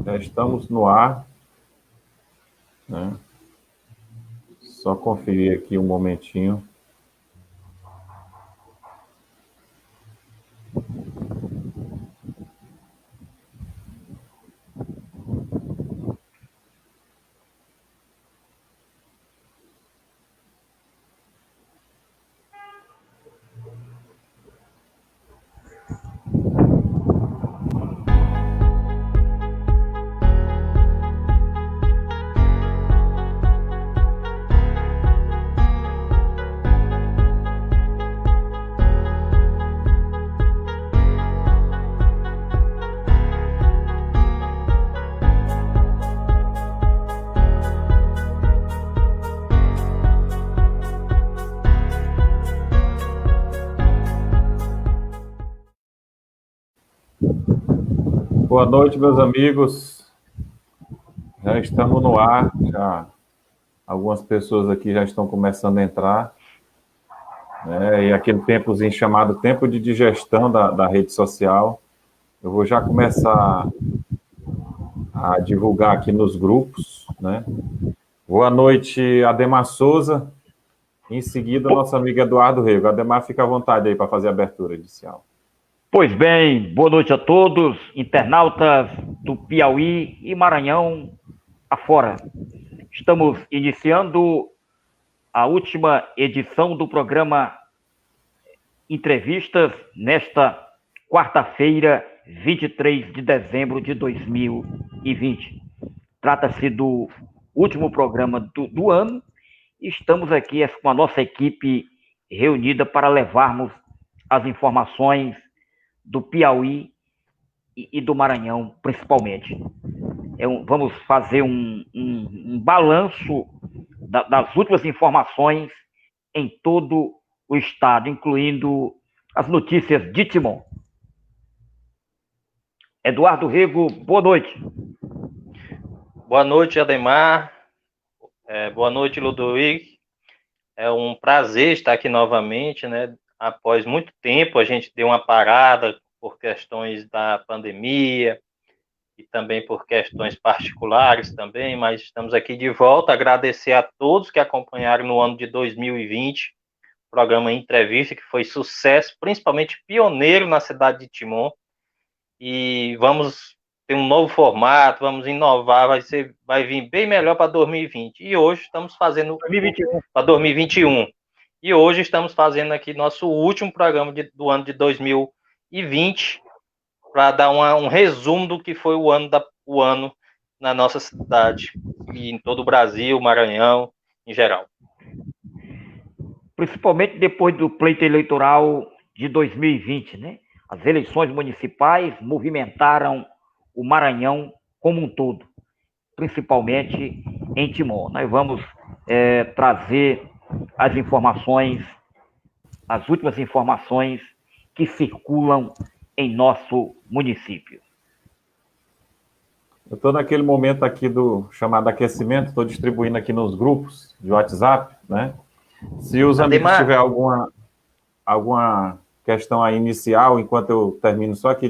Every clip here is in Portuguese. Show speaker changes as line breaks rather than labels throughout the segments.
Já estamos no ar, né? Só conferir aqui um momentinho. Boa noite, meus amigos. Já estamos no ar. Já algumas pessoas aqui já estão começando a entrar, né? E aquele tempozinho chamado tempo de digestão da rede social. Eu vou já começar a divulgar aqui nos grupos, né? Boa noite, Ademar Souza. Em seguida, nosso amigo Eduardo Rego. Ademar, fica à vontade aí para fazer a abertura inicial.
Pois bem, boa noite a todos, internautas do Piauí e Maranhão afora. Estamos iniciando a última edição do programa Entrevistas nesta quarta-feira, 23 de dezembro de 2020. Trata-se do último programa do ano e estamos aqui com a nossa equipe reunida para levarmos as informações do Piauí e do Maranhão, principalmente. Vamos fazer um balanço das últimas informações em todo o estado, incluindo as notícias de Timon. Eduardo Rego, boa noite.
Boa noite, Ademar. Boa noite, Ludovic. É um prazer estar aqui novamente, né? Após muito tempo, a gente deu uma parada por questões da pandemia e também por questões particulares também, mas estamos aqui de volta. Agradecer a todos que acompanharam no ano de 2020 o programa Entrevista, que foi sucesso, principalmente pioneiro na cidade de Timon. E vamos ter um novo formato, vamos inovar, vai vir bem melhor para 2020. E hoje estamos fazendo para 2021. E hoje estamos fazendo aqui nosso último programa do ano de 2020, para dar um resumo do que foi o ano na nossa cidade, e em todo o Brasil, Maranhão, em geral.
Principalmente depois do pleito eleitoral de 2020, né? As eleições municipais movimentaram o Maranhão como um todo, principalmente em Timon. Nós vamos trazer as informações, as últimas informações que circulam em nosso município.
Eu estou naquele momento aqui do chamado aquecimento, estou distribuindo aqui nos grupos de WhatsApp, né? Se os amigos tiverem alguma questão aí inicial, enquanto eu termino só aqui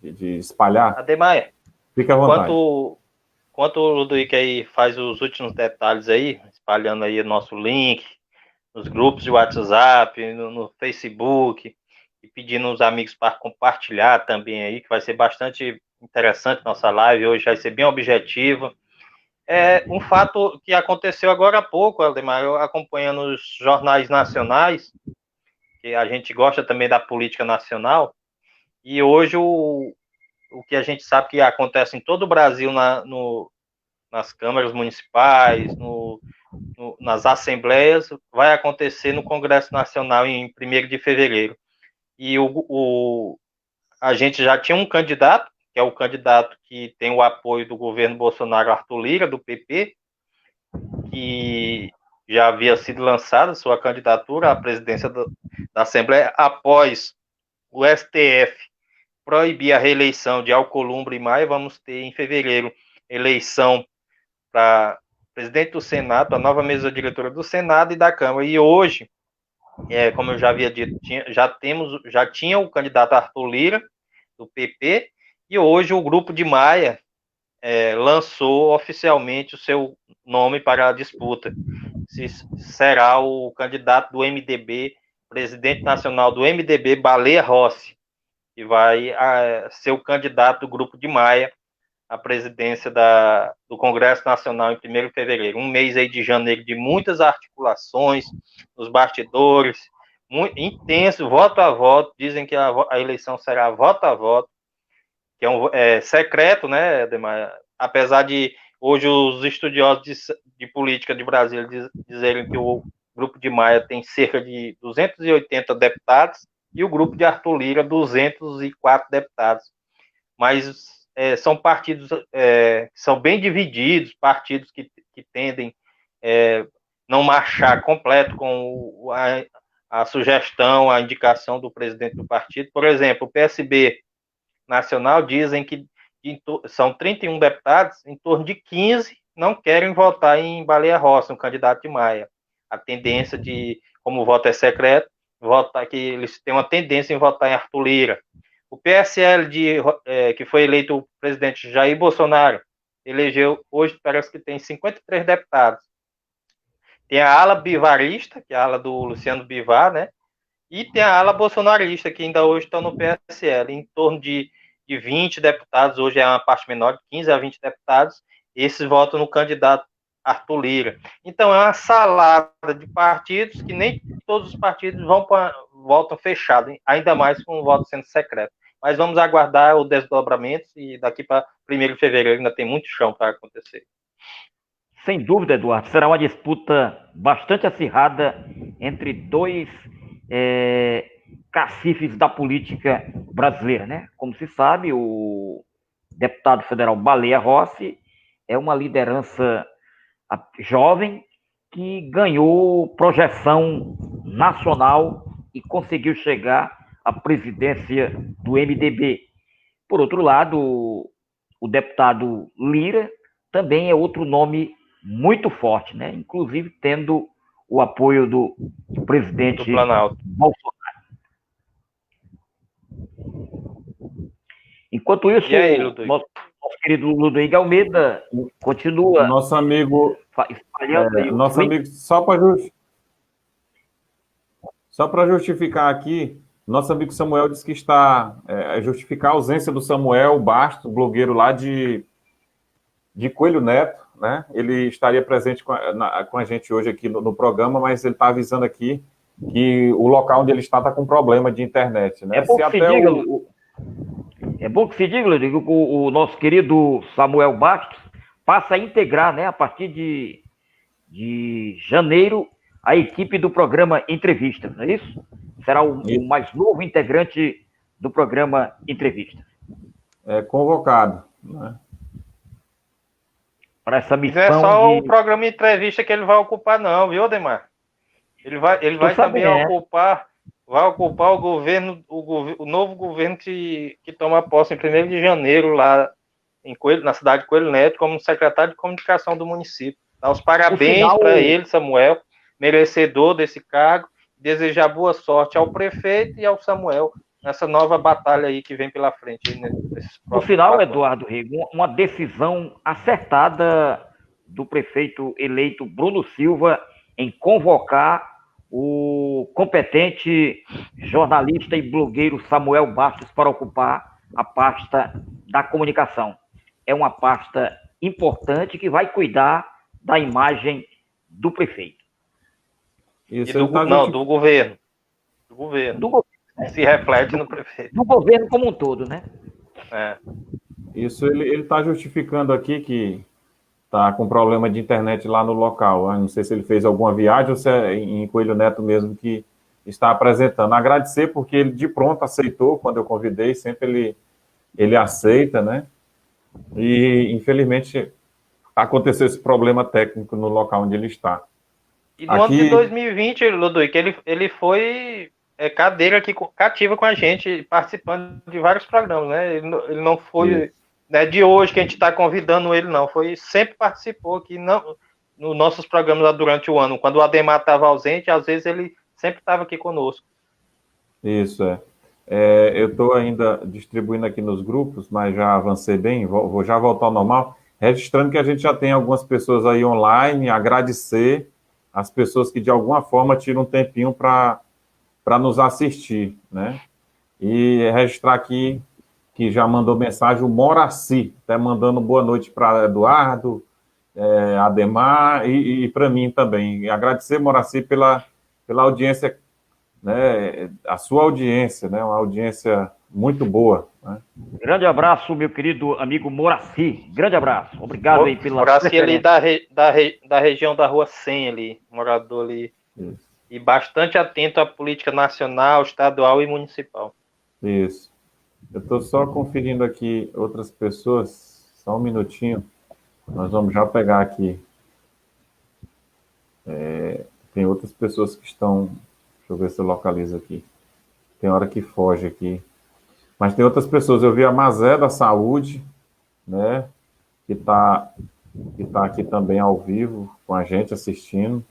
de espalhar,
Ademar,
fica à vontade.
Enquanto o Ludovic aí faz os últimos detalhes aí, espalhando aí o nosso link nos grupos de WhatsApp, no Facebook, e pedindo os amigos para compartilhar também aí, que vai ser bastante interessante nossa live hoje, vai ser bem objetiva. É um fato que aconteceu agora há pouco, Aldemar, eu acompanhando os jornais nacionais, que a gente gosta também da política nacional, e hoje o que a gente sabe que acontece em todo o Brasil nas câmaras municipais, nas assembleias, vai acontecer no Congresso Nacional em 1º de fevereiro. E a gente já tinha um candidato, que é o candidato que tem o apoio do governo Bolsonaro, Arthur Lira, do PP, que já havia sido lançada sua candidatura à presidência da Assembleia após o STF proibir a reeleição de Alcolumbre e Maia. Vamos ter em fevereiro eleição para presidente do Senado, a nova mesa diretora do Senado e da Câmara. E hoje, como eu já havia dito, já tinha o candidato Arthur Lira, do PP, e hoje o grupo de Maia, lançou oficialmente o seu nome para a disputa. Se será o candidato do MDB, presidente nacional do MDB, Baleia Rossi, que vai ser o candidato do Grupo de Maia à presidência do Congresso Nacional em 1º de fevereiro. Um mês aí de janeiro de muitas articulações nos bastidores, muito intenso, voto a voto. Dizem que a eleição será voto a voto, que é secreto, né, Ademar? Apesar de hoje os estudiosos de política de Brasília dizerem que o Grupo de Maia tem cerca de 280 deputados e o Grupo de Arthur Lira 204 deputados. Mas são partidos que são bem divididos, partidos que tendem não marchar completo com a sugestão, a indicação do presidente do partido. Por exemplo, o PSB nacional dizem que são 31 deputados, em torno de 15 não querem votar em Baleia Rossi, um candidato de Maia. A tendência como o voto é secreto, que eles têm uma tendência em votar em Arthur Lira. O PSL, que foi eleito o presidente Jair Bolsonaro, elegeu, hoje parece que tem 53 deputados. Tem a ala bivarista, que é a ala do Luciano Bivar, né? E tem a ala bolsonarista, que ainda hoje está no PSL, em torno de 20 deputados, hoje é uma parte menor, de 15 a 20 deputados, esses votam no candidato Arthur Lira. Então, é uma salada de partidos que nem todos os partidos votam fechado, ainda mais com o voto sendo secreto. Mas vamos aguardar o desdobramento e daqui para 1º de fevereiro ainda tem muito chão para acontecer.
Sem dúvida, Eduardo, será uma disputa bastante acirrada entre dois cacifes da política brasileira, né? Como se sabe, o deputado federal Baleia Rossi é uma liderança jovem que ganhou projeção nacional e conseguiu chegar à presidência do MDB. Por outro lado, o deputado Lira também é outro nome muito forte, né? Inclusive tendo o apoio do presidente Bolsonaro. Enquanto isso,
aí,
nosso querido Ludovico Almeida continua.
Nosso amigo. Só para justificar aqui, nosso amigo Samuel disse que está justificar a ausência do Samuel Bastos, blogueiro lá de Coelho Neto, né? Ele estaria presente com a gente hoje aqui no programa, mas ele está avisando aqui que o local onde ele está com problema de internet, né?
É bom que se diga, Ludwig, que o nosso querido Samuel Bastos passa a integrar, né, a partir de janeiro, a equipe do programa Entrevista, não é isso? Será o mais novo integrante do programa Entrevista.
É convocado, né?
Para essa missão.
Não é só o programa Entrevista que ele vai ocupar, não, viu, Ademar? Ele vai também ocupar o governo, o novo governo que toma posse em 1º de janeiro lá na cidade de Coelho Neto, como secretário de comunicação do município. Dá os parabéns para ele, Samuel, merecedor desse cargo, desejar boa sorte ao prefeito e ao Samuel nessa nova batalha aí que vem pela frente.
No final, Eduardo Rego, uma decisão acertada do prefeito eleito Bruno Silva em convocar o competente jornalista e blogueiro Samuel Bastos para ocupar a pasta da comunicação. É uma pasta importante que vai cuidar da imagem do prefeito.
Isso, do governo. Do governo. Se reflete no prefeito.
Do governo como um todo, né?
Isso ele está justificando aqui que está com problema de internet lá no local. Eu não sei se ele fez alguma viagem ou se é em Coelho Neto mesmo que está apresentando. Agradecer porque ele de pronto aceitou quando eu convidei, sempre ele aceita, né? E infelizmente aconteceu esse problema técnico no local onde ele está.
E no ano de 2020, Ludwig, ele foi cadeira aqui cativa com a gente, participando de vários programas, né? Ele não foi de hoje que a gente está convidando ele, não. Sempre participou aqui nos nossos programas lá durante o ano. Quando o Ademar estava ausente, às vezes ele sempre estava aqui conosco.
Isso, eu estou ainda distribuindo aqui nos grupos, mas já avancei bem, vou já voltar ao normal. registrando que a gente já tem algumas pessoas aí online, agradecer as pessoas que de alguma forma tiram um tempinho para nos assistir, né? E registrar aqui que já mandou mensagem o Moraci, até mandando boa noite para Eduardo, Ademar e para mim também. E agradecer, Moraci, pela audiência, né? A sua audiência, né? Uma audiência muito boa, né?
Grande abraço, meu querido amigo Moraci. Grande abraço. Obrigado aí pela
Moraci ali da região da Rua 100 ali, morador ali. Isso. E bastante atento à política nacional, estadual e municipal.
Isso. Eu estou só conferindo aqui outras pessoas, só um minutinho. Nós vamos já pegar aqui. Tem outras pessoas que estão... Deixa eu ver se eu localizo aqui. Tem hora que foge aqui. Mas tem outras pessoas. Eu vi a Mazé da Saúde, né? Que tá aqui também ao vivo com a gente assistindo.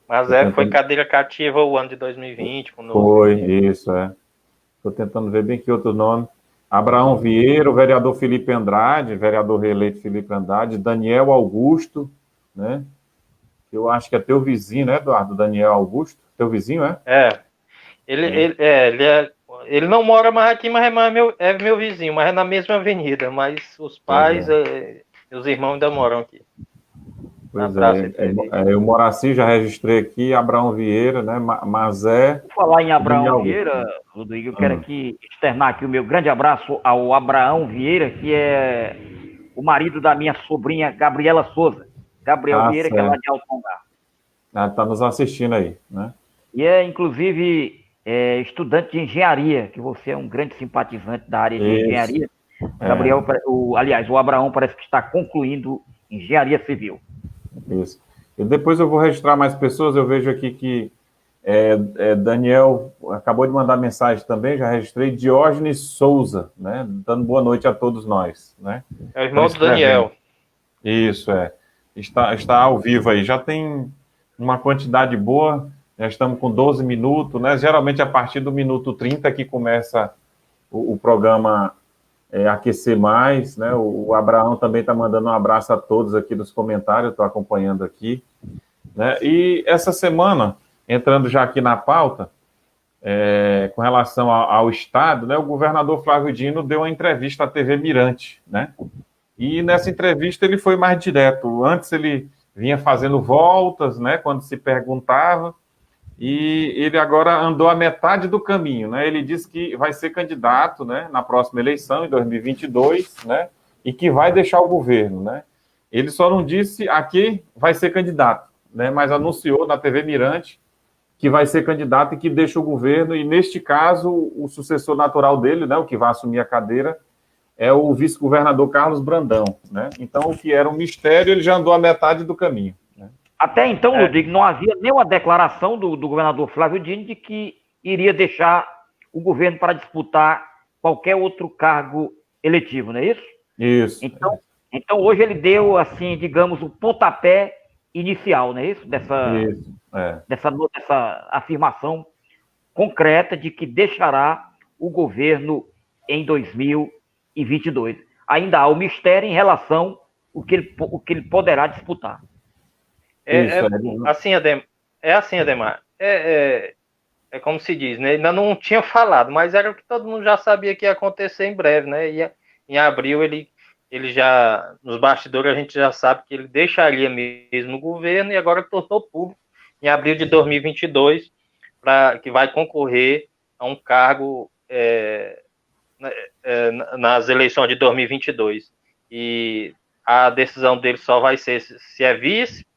Mazé foi cadeira cativa o ano de 2020.
Foi, isso, Estou tentando ver bem que outro nome. Abraão Vieira, o vereador Felipe Andrade, vereador reeleito Felipe Andrade, Daniel Augusto, né? Eu acho que é teu vizinho, né, Eduardo? Daniel Augusto? Teu vizinho, é?
Ele não mora mais aqui, mas é meu vizinho, mas é na mesma avenida. Mas os pais e os irmãos ainda moram aqui.
Pois o Moraci já registrei aqui, Abraão Vieira, né? Mazé.
Por falar em Abraão Vieira, Rodrigo, eu quero aqui externar aqui o meu grande abraço ao Abraão Vieira, que é o marido da minha sobrinha Gabriela Souza. Gabriel Vieira, certo. Que é lá de Altongá.
Está nos assistindo aí, né?
E inclusive, estudante de engenharia, que você é um grande simpatizante da área de engenharia. Gabriel, aliás, o Abraão parece que está concluindo engenharia civil.
Isso. E depois eu vou registrar mais pessoas. Eu vejo aqui que Daniel acabou de mandar mensagem também, já registrei. Diógenes Souza, né? Dando boa noite a todos nós, né?
É o irmão do Daniel.
Isso, Está ao vivo aí. Já tem uma quantidade boa, já estamos com 12 minutos, né? Geralmente a partir do minuto 30 que começa o programa aquecer mais, né? O Abraão também está mandando um abraço a todos aqui nos comentários, estou acompanhando aqui, né? E essa semana, entrando já aqui na pauta, com relação ao Estado, né? O governador Flávio Dino deu uma entrevista à TV Mirante, né? E nessa entrevista ele foi mais direto. Antes ele vinha fazendo voltas, né? Quando se perguntava, e ele agora andou a metade do caminho, né? Ele disse que vai ser candidato, né, na próxima eleição, em 2022, né? E que vai deixar o governo, né? Ele só não disse a que vai ser candidato, né? Mas anunciou na TV Mirante que vai ser candidato e que deixa o governo. E neste caso, o sucessor natural dele, né, o que vai assumir a cadeira, é o vice-governador Carlos Brandão, né? Então, o que era um mistério, ele já andou a metade do caminho.
Até então, Rodrigo, não havia nenhuma declaração do governador Flávio Dino de que iria deixar o governo para disputar qualquer outro cargo eletivo, não é isso?
Isso.
Então hoje ele deu, assim, digamos, o pontapé inicial, não é isso? Dessa afirmação concreta de que deixará o governo em 2022. Ainda há o mistério em relação ao que ele poderá disputar.
Assim, Ademar, é como se diz, né? Ainda não tinha falado, mas era o que todo mundo já sabia que ia acontecer em breve, né? E em abril ele já, nos bastidores a gente já sabe que ele deixaria mesmo o governo, e agora tornou público em abril de 2022 que vai concorrer a um cargo nas eleições de 2022. E a decisão dele só vai ser se é vice,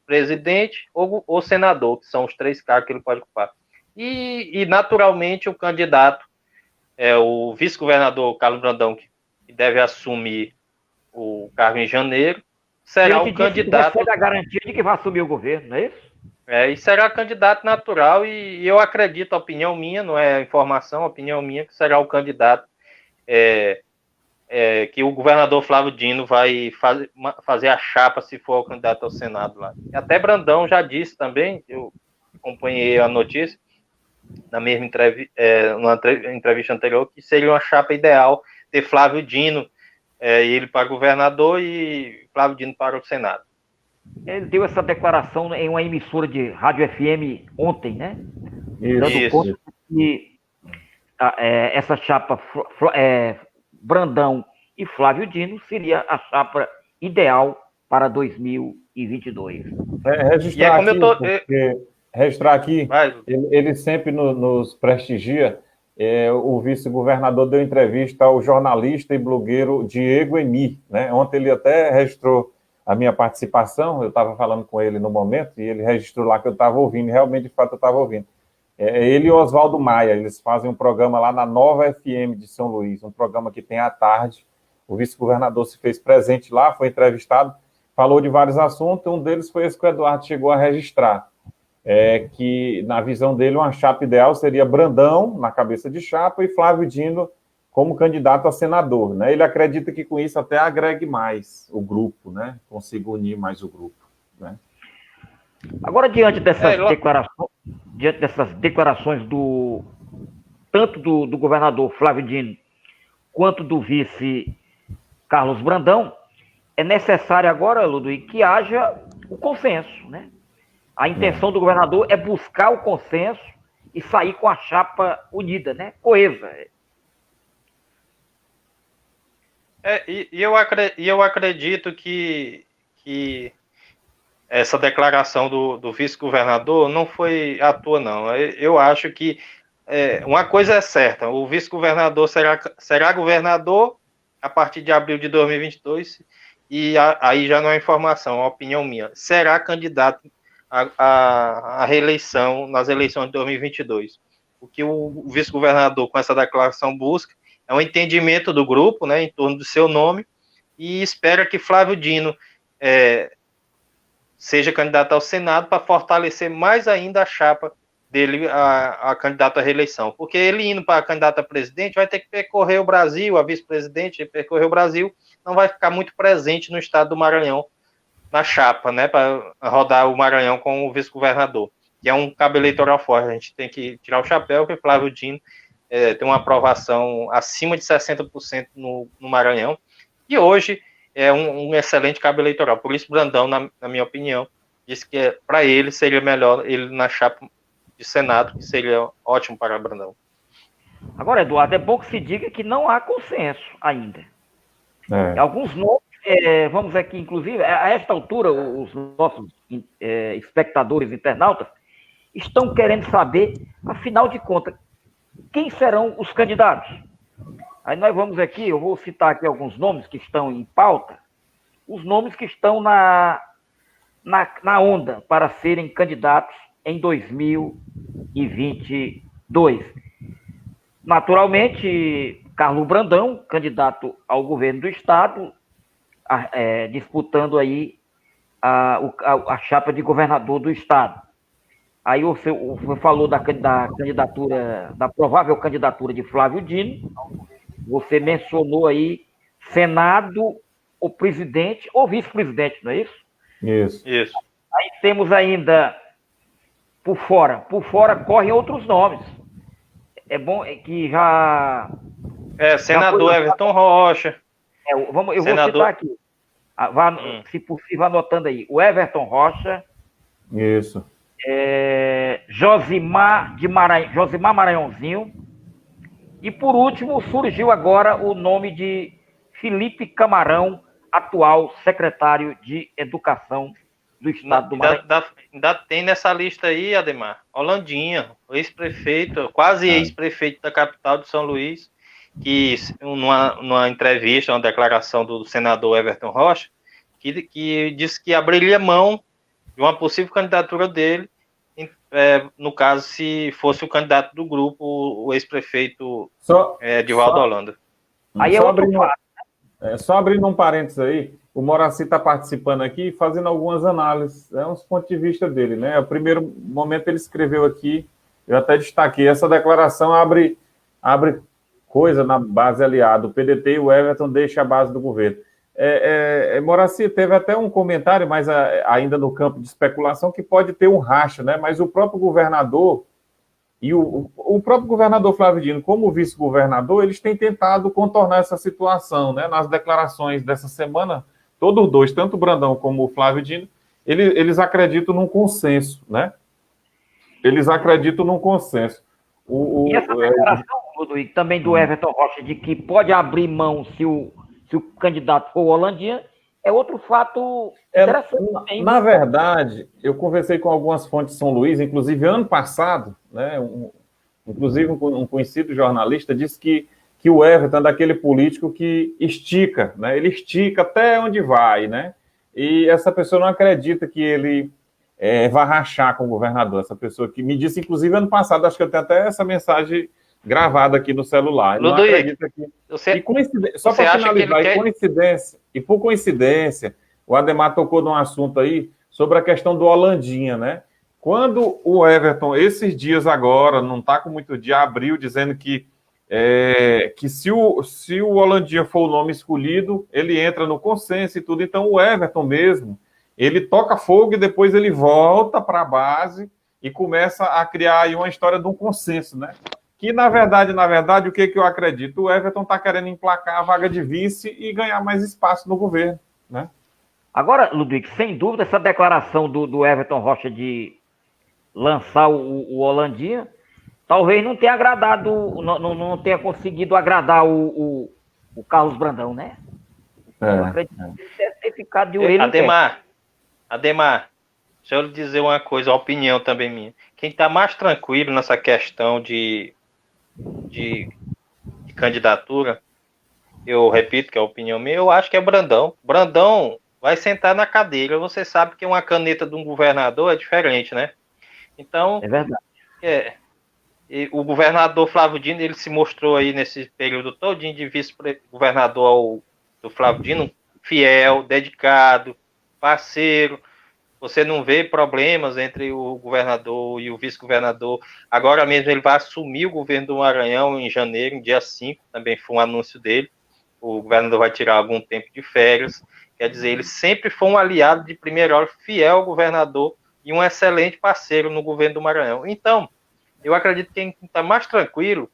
presidente ou senador, que são os 3 cargos que ele pode ocupar. E naturalmente, o candidato, o vice-governador Carlos Brandão, que deve assumir o cargo em janeiro, será um candidato...
Ele a garantia de que vai assumir o governo, não é isso?
E será candidato natural, e eu acredito, opinião minha, não é informação, opinião minha, que será o candidato que o governador Flávio Dino vai fazer a chapa se for o candidato ao Senado lá. E até Brandão já disse também, eu acompanhei a notícia, na mesma entrevista anterior, que seria uma chapa ideal ter Flávio Dino ele para governador e Flávio Dino para o Senado.
Ele deu essa declaração em uma emissora de rádio FM ontem, né? Dando conta que essa chapa Brandão e Flávio Dino seria a chapa ideal para 2022.
Registrar aqui, ele sempre nos prestigia. O vice-governador deu entrevista ao jornalista e blogueiro Diego Eni, né? Ontem ele até registrou a minha participação, eu estava falando com ele no momento, e ele registrou lá que eu estava ouvindo, e realmente, de fato, eu estava ouvindo. Ele e o Oswaldo Maia, eles fazem um programa lá na Nova FM de São Luís, um programa que tem à tarde. O vice-governador se fez presente lá, foi entrevistado, falou de vários assuntos, um deles foi esse que o Eduardo chegou a registrar, que, na visão dele, uma chapa ideal seria Brandão, na cabeça de chapa, e Flávio Dino como candidato a senador, né? Ele acredita que com isso até agregue mais o grupo, né? Consiga unir mais o grupo, né?
Agora, diante dessas declarações tanto do governador Flávio Dino quanto do vice Carlos Brandão, é necessário agora, Ludwig, que haja o consenso, né? A intenção do governador é buscar o consenso e sair com a chapa unida, né? Coesa.
Eu acredito que essa declaração do vice-governador não foi à toa, não. Eu acho que uma coisa é certa, o vice-governador será governador a partir de abril de 2022, e aí já não é informação, é uma opinião minha. Será candidato à reeleição nas eleições de 2022. O que o vice-governador, com essa declaração, busca é um entendimento do grupo, né, em torno do seu nome, e espera que Flávio Dino seja candidato ao Senado para fortalecer mais ainda a chapa dele, a candidato à reeleição. Porque ele indo para candidato a presidente vai ter que percorrer o Brasil, a vice-presidente percorrer o Brasil, não vai ficar muito presente no estado do Maranhão, na chapa, né, para rodar o Maranhão com o vice-governador, que é um cabo eleitoral forte. A gente tem que tirar o chapéu, porque Flávio Dino tem uma aprovação acima de 60% no Maranhão, e hoje é um excelente cabo eleitoral. Por isso, Brandão, na minha opinião, disse que para ele seria melhor ele na chapa de Senado, que seria ótimo para Brandão.
Agora, Eduardo, é bom que se diga que não há consenso ainda. Alguns nomes, vamos aqui, inclusive, a esta altura, os nossos espectadores, internautas, estão querendo saber, afinal de contas, quem serão os candidatos. Aí nós vamos aqui, eu vou citar aqui alguns nomes que estão em pauta, os nomes que estão na onda para serem candidatos em 2022. Naturalmente, Carlos Brandão, candidato ao governo do estado, disputando aí a chapa de governador do estado. Aí você falou da candidatura, da provável candidatura de Flávio Dino. Você mencionou aí Senado, ou presidente, ou vice-presidente, não é isso?
Isso.
Aí temos ainda por fora correm outros nomes. É bom que já...
senador Everton Rocha.
Eu vou citar aqui. Se possível, anotando aí. O Everton Rocha.
Isso.
Josimar Maranhãozinho. E, por último, surgiu agora o nome de Felipe Camarão, atual secretário de Educação do estado do Maranhão.
Ainda tem nessa lista aí, Ademar, Holandinha, ex-prefeito, quase ex-prefeito da capital de São Luís, que numa entrevista, uma declaração do senador Everton Rocha, que disse que abriria mão de uma possível candidatura dele, no caso, se fosse o candidato do grupo, o ex-prefeito Divaldo Holanda.
Aí
só abrindo um parênteses aí, o Moraci está participando aqui, fazendo algumas análises, uns pontos de vista dele, né? O primeiro momento ele escreveu aqui, eu até destaquei, essa declaração abre coisa na base aliada, o PDT e o Everton deixam a base do governo. Moraci teve até um comentário, mas ainda no campo de especulação, que pode ter um racha, né? Mas o próprio governador, E o próprio governador Flávio Dino, como vice-governador, eles têm tentado contornar essa situação, né? Nas declarações dessa semana, todos os dois, tanto o Brandão como o Flávio Dino, eles acreditam num consenso, né? Eles acreditam num consenso.
E essa declaração, Ludovico, também do Everton Rocha, de que pode abrir mão se o candidato for o Holandinha, é outro fato interessante também.
Na verdade, eu conversei com algumas fontes de São Luís, inclusive ano passado, né? Inclusive um conhecido jornalista disse que o Everton é daquele político que estica, né? Ele estica até onde vai, né? E essa pessoa não acredita que ele vai rachar com o governador. Essa pessoa que me disse, inclusive, ano passado, acho que eu tenho até essa mensagem gravada aqui no celular. Ele não acredita que... Só para finalizar, e por coincidência, o Ademar tocou num assunto aí sobre a questão do Holandinha, né? Quando o Everton, esses dias agora, não está com muito dia, abriu dizendo que se o Holandinha for o nome escolhido, ele entra no consenso e tudo. Então, o Everton mesmo, ele toca fogo e depois ele volta para a base e começa a criar aí uma história de um consenso, né? Que, na verdade, o que eu acredito? O Everton está querendo emplacar a vaga de vice e ganhar mais espaço no governo, né?
Agora, Ludwig, sem dúvida, essa declaração do Everton Rocha de lançar o Holandinha, talvez não tenha agradado, não tenha conseguido agradar o Carlos Brandão, né? Eu acredito que ele deve ter ficado de orelha em pé.
Ademar, deixa eu lhe dizer uma coisa, uma opinião também minha. Quem está mais tranquilo nessa questão de candidatura, eu repito que é a opinião minha, eu acho que é Brandão. Brandão vai sentar na cadeira. Você sabe que uma caneta de um governador é diferente, né? Então,
é verdade.
E o governador Flávio Dino, ele se mostrou aí nesse período todinho de vice-governador do Flávio Dino, fiel, dedicado, parceiro. Você não vê problemas entre o governador e o vice-governador. Agora mesmo ele vai assumir o governo do Maranhão em janeiro, em dia 5, também foi um anúncio dele. O governador vai tirar algum tempo de férias. Quer dizer, ele sempre foi um aliado de primeira hora, fiel ao governador e um excelente parceiro no governo do Maranhão. Então, eu acredito que quem está mais tranquilo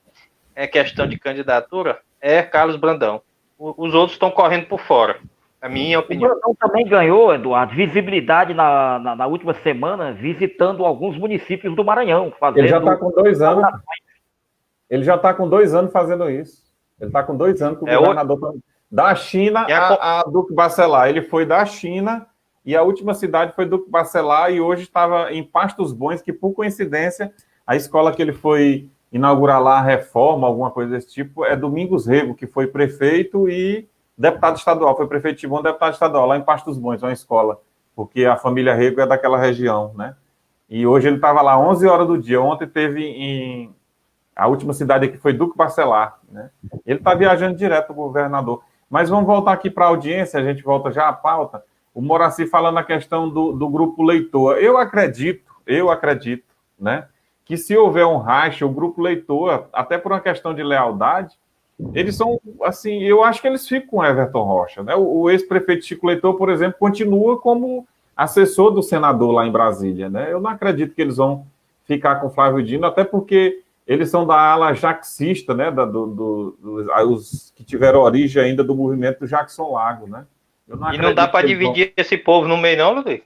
em questão de candidatura é Carlos Brandão. Os outros estão correndo por fora. A minha opinião.
O Brandão também ganhou, Eduardo, visibilidade na última semana, visitando alguns municípios do Maranhão.
Ele já está com 2 anos. Ele já está com 2 anos fazendo isso. Ele está com 2 anos com o governador da China a Duque Bacelar. Ele foi da China e a última cidade foi Duque Bacelar e hoje estava em Pastos Bons, que por coincidência a escola que ele foi inaugurar lá, a reforma, alguma coisa desse tipo, é Domingos Rego, que foi prefeito e deputado estadual, foi prefeito de Tibão, deputado estadual, lá em Pastos Bons, uma escola, porque a família Rego é daquela região, né? E hoje ele estava lá 11 horas do dia, ontem teve a última cidade aqui foi Duque Bacelar, né? Ele está viajando direto, o governador. Mas vamos voltar aqui para a audiência, a gente volta já à pauta. O Moraci falando a questão do grupo leitor. Eu acredito, né, que se houver um racha, o grupo leitor, até por uma questão de lealdade, eles são, assim, eu acho que eles ficam com o Everton Rocha, né? O ex-prefeito Chico Leitor, por exemplo, continua como assessor do senador lá em Brasília, né? Eu não acredito que eles vão ficar com o Flávio Dino, até porque eles são da ala jaxista, né? Os que tiveram origem ainda do movimento Jackson Lago, né?
E não dá para dividir esse povo no meio, não, Luiz?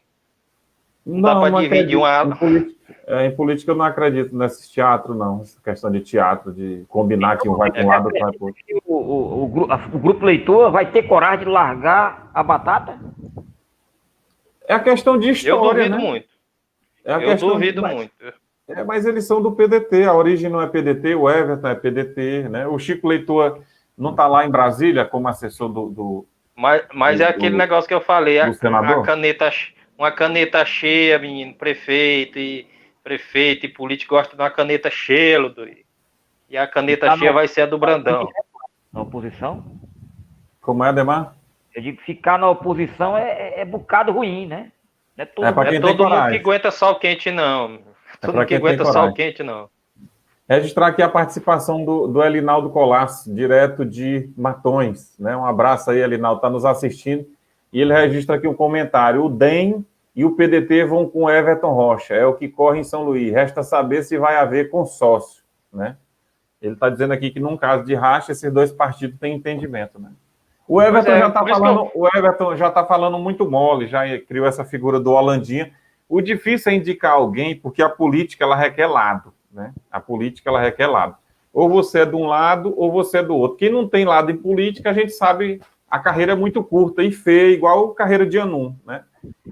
Não dá para dividir uma ala. Em política eu não acredito nesses teatros, não. Essa questão de teatro, de combinar que um vai para um lado, outro vai para o outro.
O grupo leitor vai ter coragem de largar a batata?
É a questão de história,
eu duvido,
né?
Muito. Eu duvido muito.
Mas eles são do PDT, a origem não é PDT, o Everton é PDT, né? O Chico Leitor não está lá em Brasília como assessor do
Mas é aquele negócio que eu falei, uma caneta cheia, menino, prefeito e político gostam de uma caneta cheia, Ludovico. E a caneta cheia vai ser a do Brandão.
Na oposição?
Como é, Ademar?
Eu digo que ficar na oposição é bocado ruim, né?
Não é todo mundo que aguenta sol quente, não. Todo mundo que aguenta sol quente, não.
Registrar aqui a participação do Elinaldo Colasso, direto de Matões, né? Um abraço aí, Elinaldo, está nos assistindo. E ele registra aqui um comentário. O DEM e o PDT vão com Everton Rocha. É o que corre em São Luís. Resta saber se vai haver consórcio, né? Ele está dizendo aqui que, num caso de racha, esses dois partidos têm entendimento, né? O Everton já está falando muito mole, já criou essa figura do Holandinha. O difícil é indicar alguém, porque a política ela requer lado, né? A política ela requer lado. Ou você é de um lado, ou você é do outro. Quem não tem lado em política, a gente sabe, a carreira é muito curta e feia, igual a carreira de Anum, né?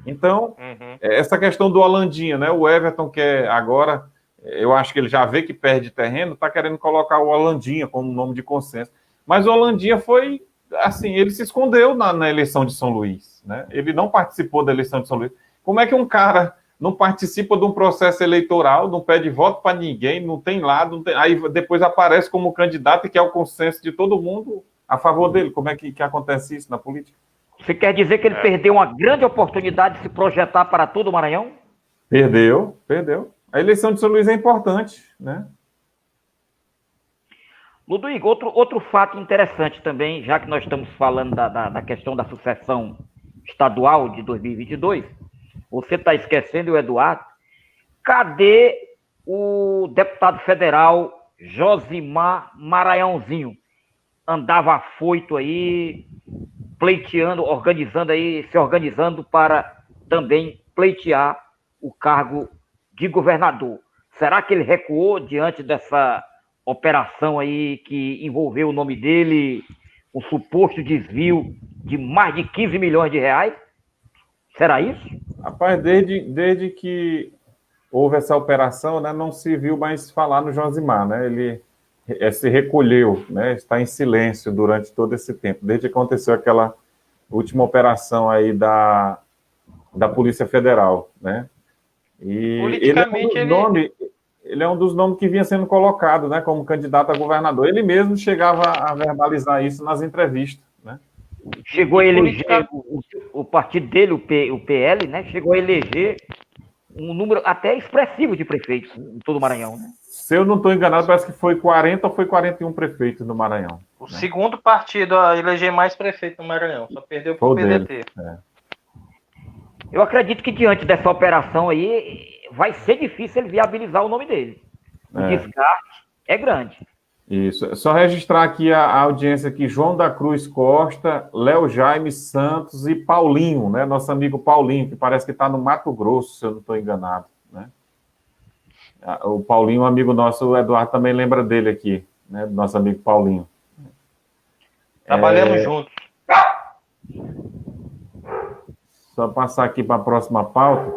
Então, essa questão do Holandinha, né? O Everton quer agora, eu acho que ele já vê que perde terreno, está querendo colocar o Holandinha como nome de consenso. Mas o Holandinha foi, assim, ele se escondeu na eleição de São Luís, né? Ele não participou da eleição de São Luís. Como é que um cara não participa de um processo eleitoral, não pede voto para ninguém, não tem lado, não tem... aí depois aparece como candidato e quer o consenso de todo mundo a favor dele? Como é que acontece isso na política?
Você quer dizer que ele perdeu uma grande oportunidade de se projetar para todo o Maranhão?
Perdeu. A eleição de São Luís é importante, né?
Ludovico, outro fato interessante também, já que nós estamos falando da questão da sucessão estadual de 2022, você está esquecendo, o Eduardo, cadê o deputado federal Josimar Maranhãozinho? Andava afoito aí, pleiteando, se organizando para também pleitear o cargo de governador. Será que ele recuou diante dessa operação aí que envolveu o nome dele, um suposto desvio de mais de 15 milhões de reais? Será isso?
Rapaz, desde que houve essa operação, né, não se viu mais falar no Josimar, né? Ele se recolheu, né? Está em silêncio durante todo esse tempo, desde que aconteceu aquela última operação aí da Polícia Federal, né? E ele é um dos nomes que vinha sendo colocado, né, como candidato a governador. Ele mesmo chegava a verbalizar isso nas entrevistas, né?
Chegou a eleger o partido dele, o PL, né? Chegou a eleger um número até expressivo de prefeitos em todo o Maranhão, né?
Se eu não estou enganado, parece que foi 40 ou foi 41 prefeitos no Maranhão.
O segundo partido a eleger mais prefeito no Maranhão, só perdeu para o PDT.
Eu acredito que diante dessa operação aí, vai ser difícil ele viabilizar o nome dele. O descarte é grande.
Isso. É só registrar aqui a audiência aqui, João da Cruz Costa, Léo Jaime Santos e Paulinho, né? Nosso amigo Paulinho, que parece que está no Mato Grosso, se eu não estou enganado, né? O Paulinho, um amigo nosso, o Eduardo também lembra dele aqui, né? Nosso amigo Paulinho.
Trabalhamos juntos.
Só passar aqui para a próxima pauta.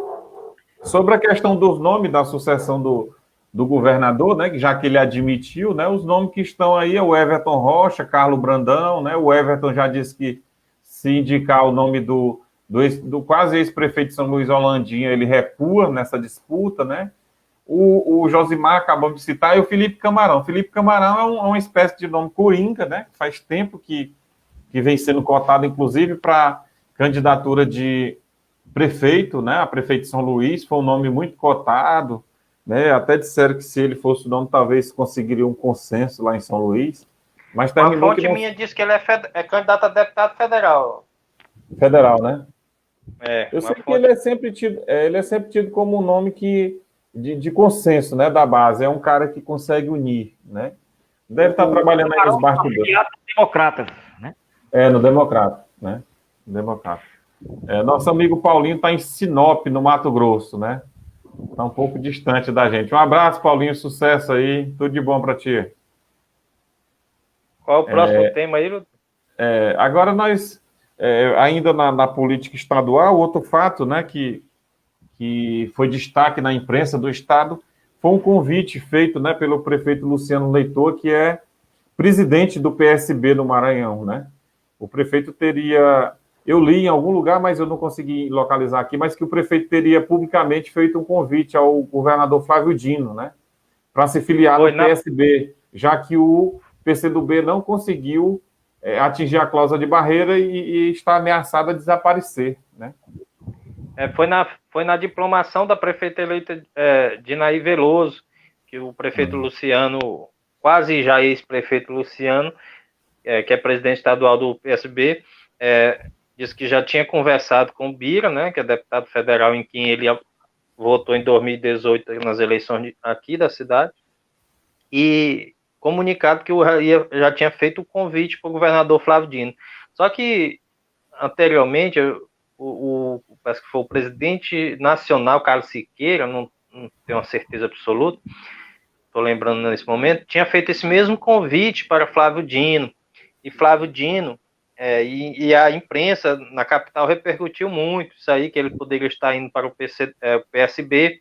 Sobre a questão dos nomes da sucessão do governador, né, já que ele admitiu, né, os nomes que estão aí é o Everton Rocha, Carlos Brandão, né, o Everton já disse que se indicar o nome do quase ex-prefeito de São Luís, Holandinha, ele recua nessa disputa, né? O Josimar acabou de citar, e o Felipe Camarão. Felipe Camarão é uma espécie de nome coringa, né? Faz tempo que vem sendo cotado, inclusive, para candidatura de prefeito, né? A prefeito de São Luís, foi um nome muito cotado, né? Até disseram que se ele fosse o nome, talvez conseguiria um consenso lá em São Luís. Mas terminou
uma fonte minha disse que ele é candidato a deputado federal.
Federal, né? Eu sei
fonte...
que ele é sempre tido como um nome de consenso, né, da base. É um cara que consegue unir, né? Deve estar trabalhando aí nos bastidores.
Democratas, né?
No Democrata, né? Democrata. Nosso amigo Paulinho está em Sinop, no Mato Grosso, né? Está um pouco distante da gente. Um abraço, Paulinho, sucesso aí, tudo de bom para ti.
Qual é o próximo tema aí, Ludo?
Agora nós, ainda na política estadual, outro fato, né, que foi destaque na imprensa do Estado, foi um convite feito, né, pelo prefeito Luciano Leitor, que é presidente do PSB no Maranhão, né? O prefeito teria... Eu li em algum lugar, mas eu não consegui localizar aqui, mas que o prefeito teria publicamente feito um convite ao governador Flávio Dino, né, para se filiar no PSB, já que o PCdoB não conseguiu atingir a cláusula de barreira e está ameaçado a desaparecer, né?
Foi na diplomação da prefeita eleita Dinaí Veloso, que o prefeito Luciano, quase já ex-prefeito Luciano, que é presidente estadual do PSB, disse que já tinha conversado com o Bira, né, que é deputado federal em quem ele votou em 2018 nas eleições aqui da cidade, e comunicado que já tinha feito o convite para o governador Flávio Dino. Só que, anteriormente, parece que foi o presidente nacional, Carlos Siqueira, não tenho uma certeza absoluta, estou lembrando nesse momento, tinha feito esse mesmo convite para Flávio Dino. E Flávio Dino e a imprensa na capital repercutiu muito isso aí, que ele poderia estar indo para o PSB.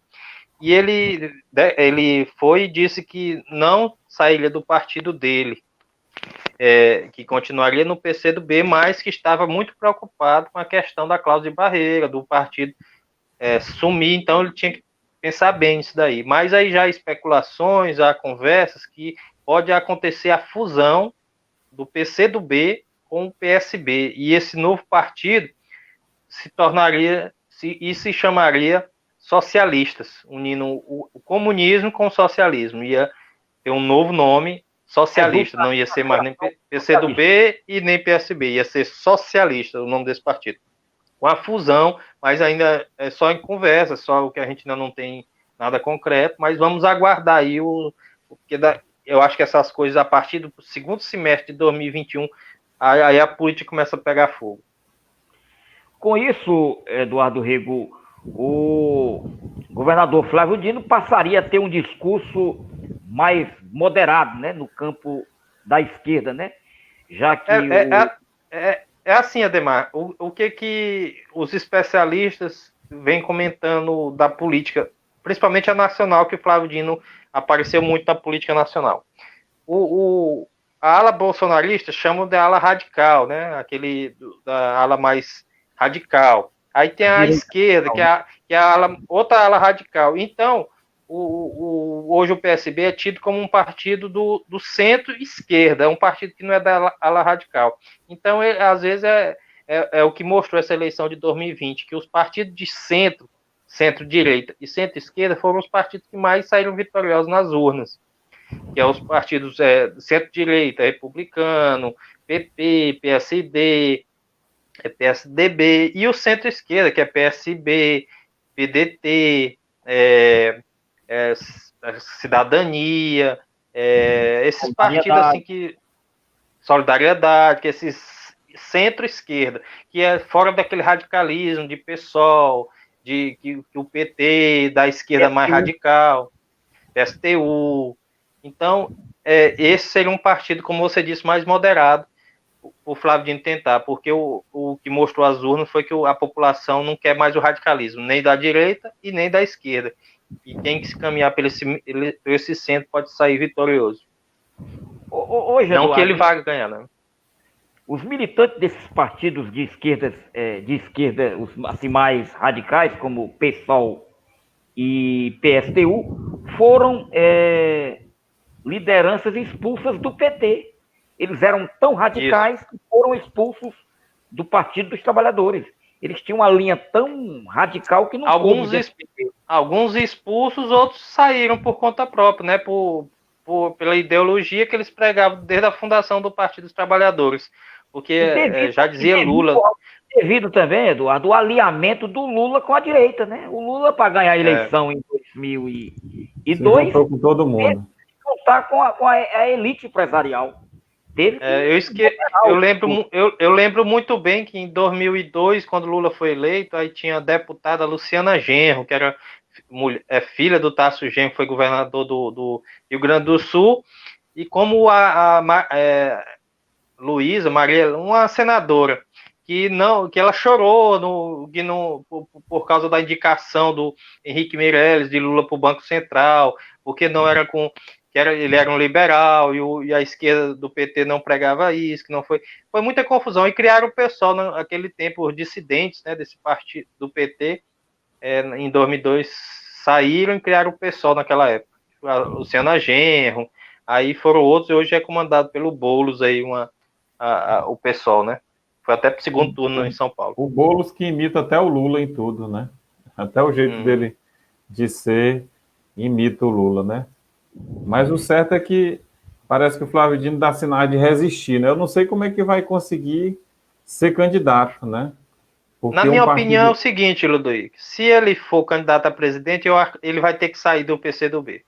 E ele foi e disse que não sairia do partido dele, que continuaria no PCdoB, mas que estava muito preocupado com a questão da cláusula de barreira, do partido sumir, então ele tinha que pensar bem nisso daí. Mas aí já há especulações, há conversas que pode acontecer a fusão do PCdoB com o PSB, e esse novo partido se chamaria socialistas, unindo o comunismo com o socialismo. Ia ter um novo nome, socialista, não ia ser mais nem PCdoB e nem PSB, ia ser socialista o nome desse partido. Com a fusão, mas ainda é só em conversa, só o que a gente ainda não tem nada concreto, mas vamos aguardar aí porque eu acho que essas coisas, a partir do segundo semestre de 2021, aí a política começa a pegar fogo.
Com isso, Eduardo Rego, o governador Flávio Dino passaria a ter um discurso mais moderado, né, no campo da esquerda, né? Já que
é assim, Ademar, o que os especialistas vêm comentando da política, principalmente a nacional, que o Flávio Dino apareceu muito na política nacional. A ala bolsonarista chamam de ala radical, né? Da ala mais radical. Aí tem a esquerda, que é outra ala radical. Então, hoje o PSB é tido como um partido do centro-esquerda, é um partido que não é da ala radical. Então, às vezes, é o que mostrou essa eleição de 2020, que os partidos de centro-direita e centro-esquerda foram os partidos que mais saíram vitoriosos nas urnas, que é os partidos centro-direita, republicano, PP, PSD, PSDB, e o centro-esquerda, que é PSB, PDT, Cidadania, esses partidos assim que... Solidariedade, que esses centro-esquerda, que é fora daquele radicalismo de PSOL, que o PT da esquerda mais radical, PSTU. Então, esse seria um partido, como você disse, mais moderado, o Flávio Dino tentar, porque o que mostrou as urnas foi que a população não quer mais o radicalismo, nem da direita e nem da esquerda. E quem se caminhar por esse centro pode sair vitorioso.
Hoje,
não
Eduardo,
que ele vá ganhar, né?
Os militantes desses partidos de esquerda, os assim, mais radicais, como PSOL e PSTU, foram lideranças expulsas do PT. Eles eram tão radicais que foram expulsos do Partido dos Trabalhadores. Eles tinham uma linha tão radical que não...
Alguns expulsos, outros saíram por conta própria, né? Pela ideologia que eles pregavam desde a fundação do Partido dos Trabalhadores. Porque já dizia Lula...
Devido também, Eduardo, o alinhamento do Lula com a direita, né? O Lula, para ganhar a eleição em 2002...
Se juntou com todo mundo.
Contar com a elite empresarial.
Eu lembro muito bem que em 2002, quando Lula foi eleito, aí tinha a deputada Luciana Genro, que era filha do Tasso Genro, que foi governador do Rio Grande do Sul, e como Luísa Maria, uma senadora, que ela chorou por causa da indicação do Henrique Meirelles de Lula para o Banco Central, porque não era ele era um liberal e a esquerda do PT não pregava isso, que não foi muita confusão, e criaram o PSOL naquele tempo, os dissidentes, né, desse partido do PT, em 2002 saíram e criaram o PSOL naquela época, a Luciana Genro, aí foram outros, e hoje é comandado pelo Boulos aí, o PSOL, né, foi até pro segundo turno em São Paulo.
O Boulos que imita até o Lula em tudo, né, até o jeito dele de ser imita o Lula, né. Mas o certo é que parece que o Flávio Dino dá sinais de resistir, né? Eu não sei como é que vai conseguir ser candidato, né? Porque
Na minha
um partido...
opinião é o seguinte, Ludovico, se ele for candidato a presidente, ele vai ter que sair do PCdoB.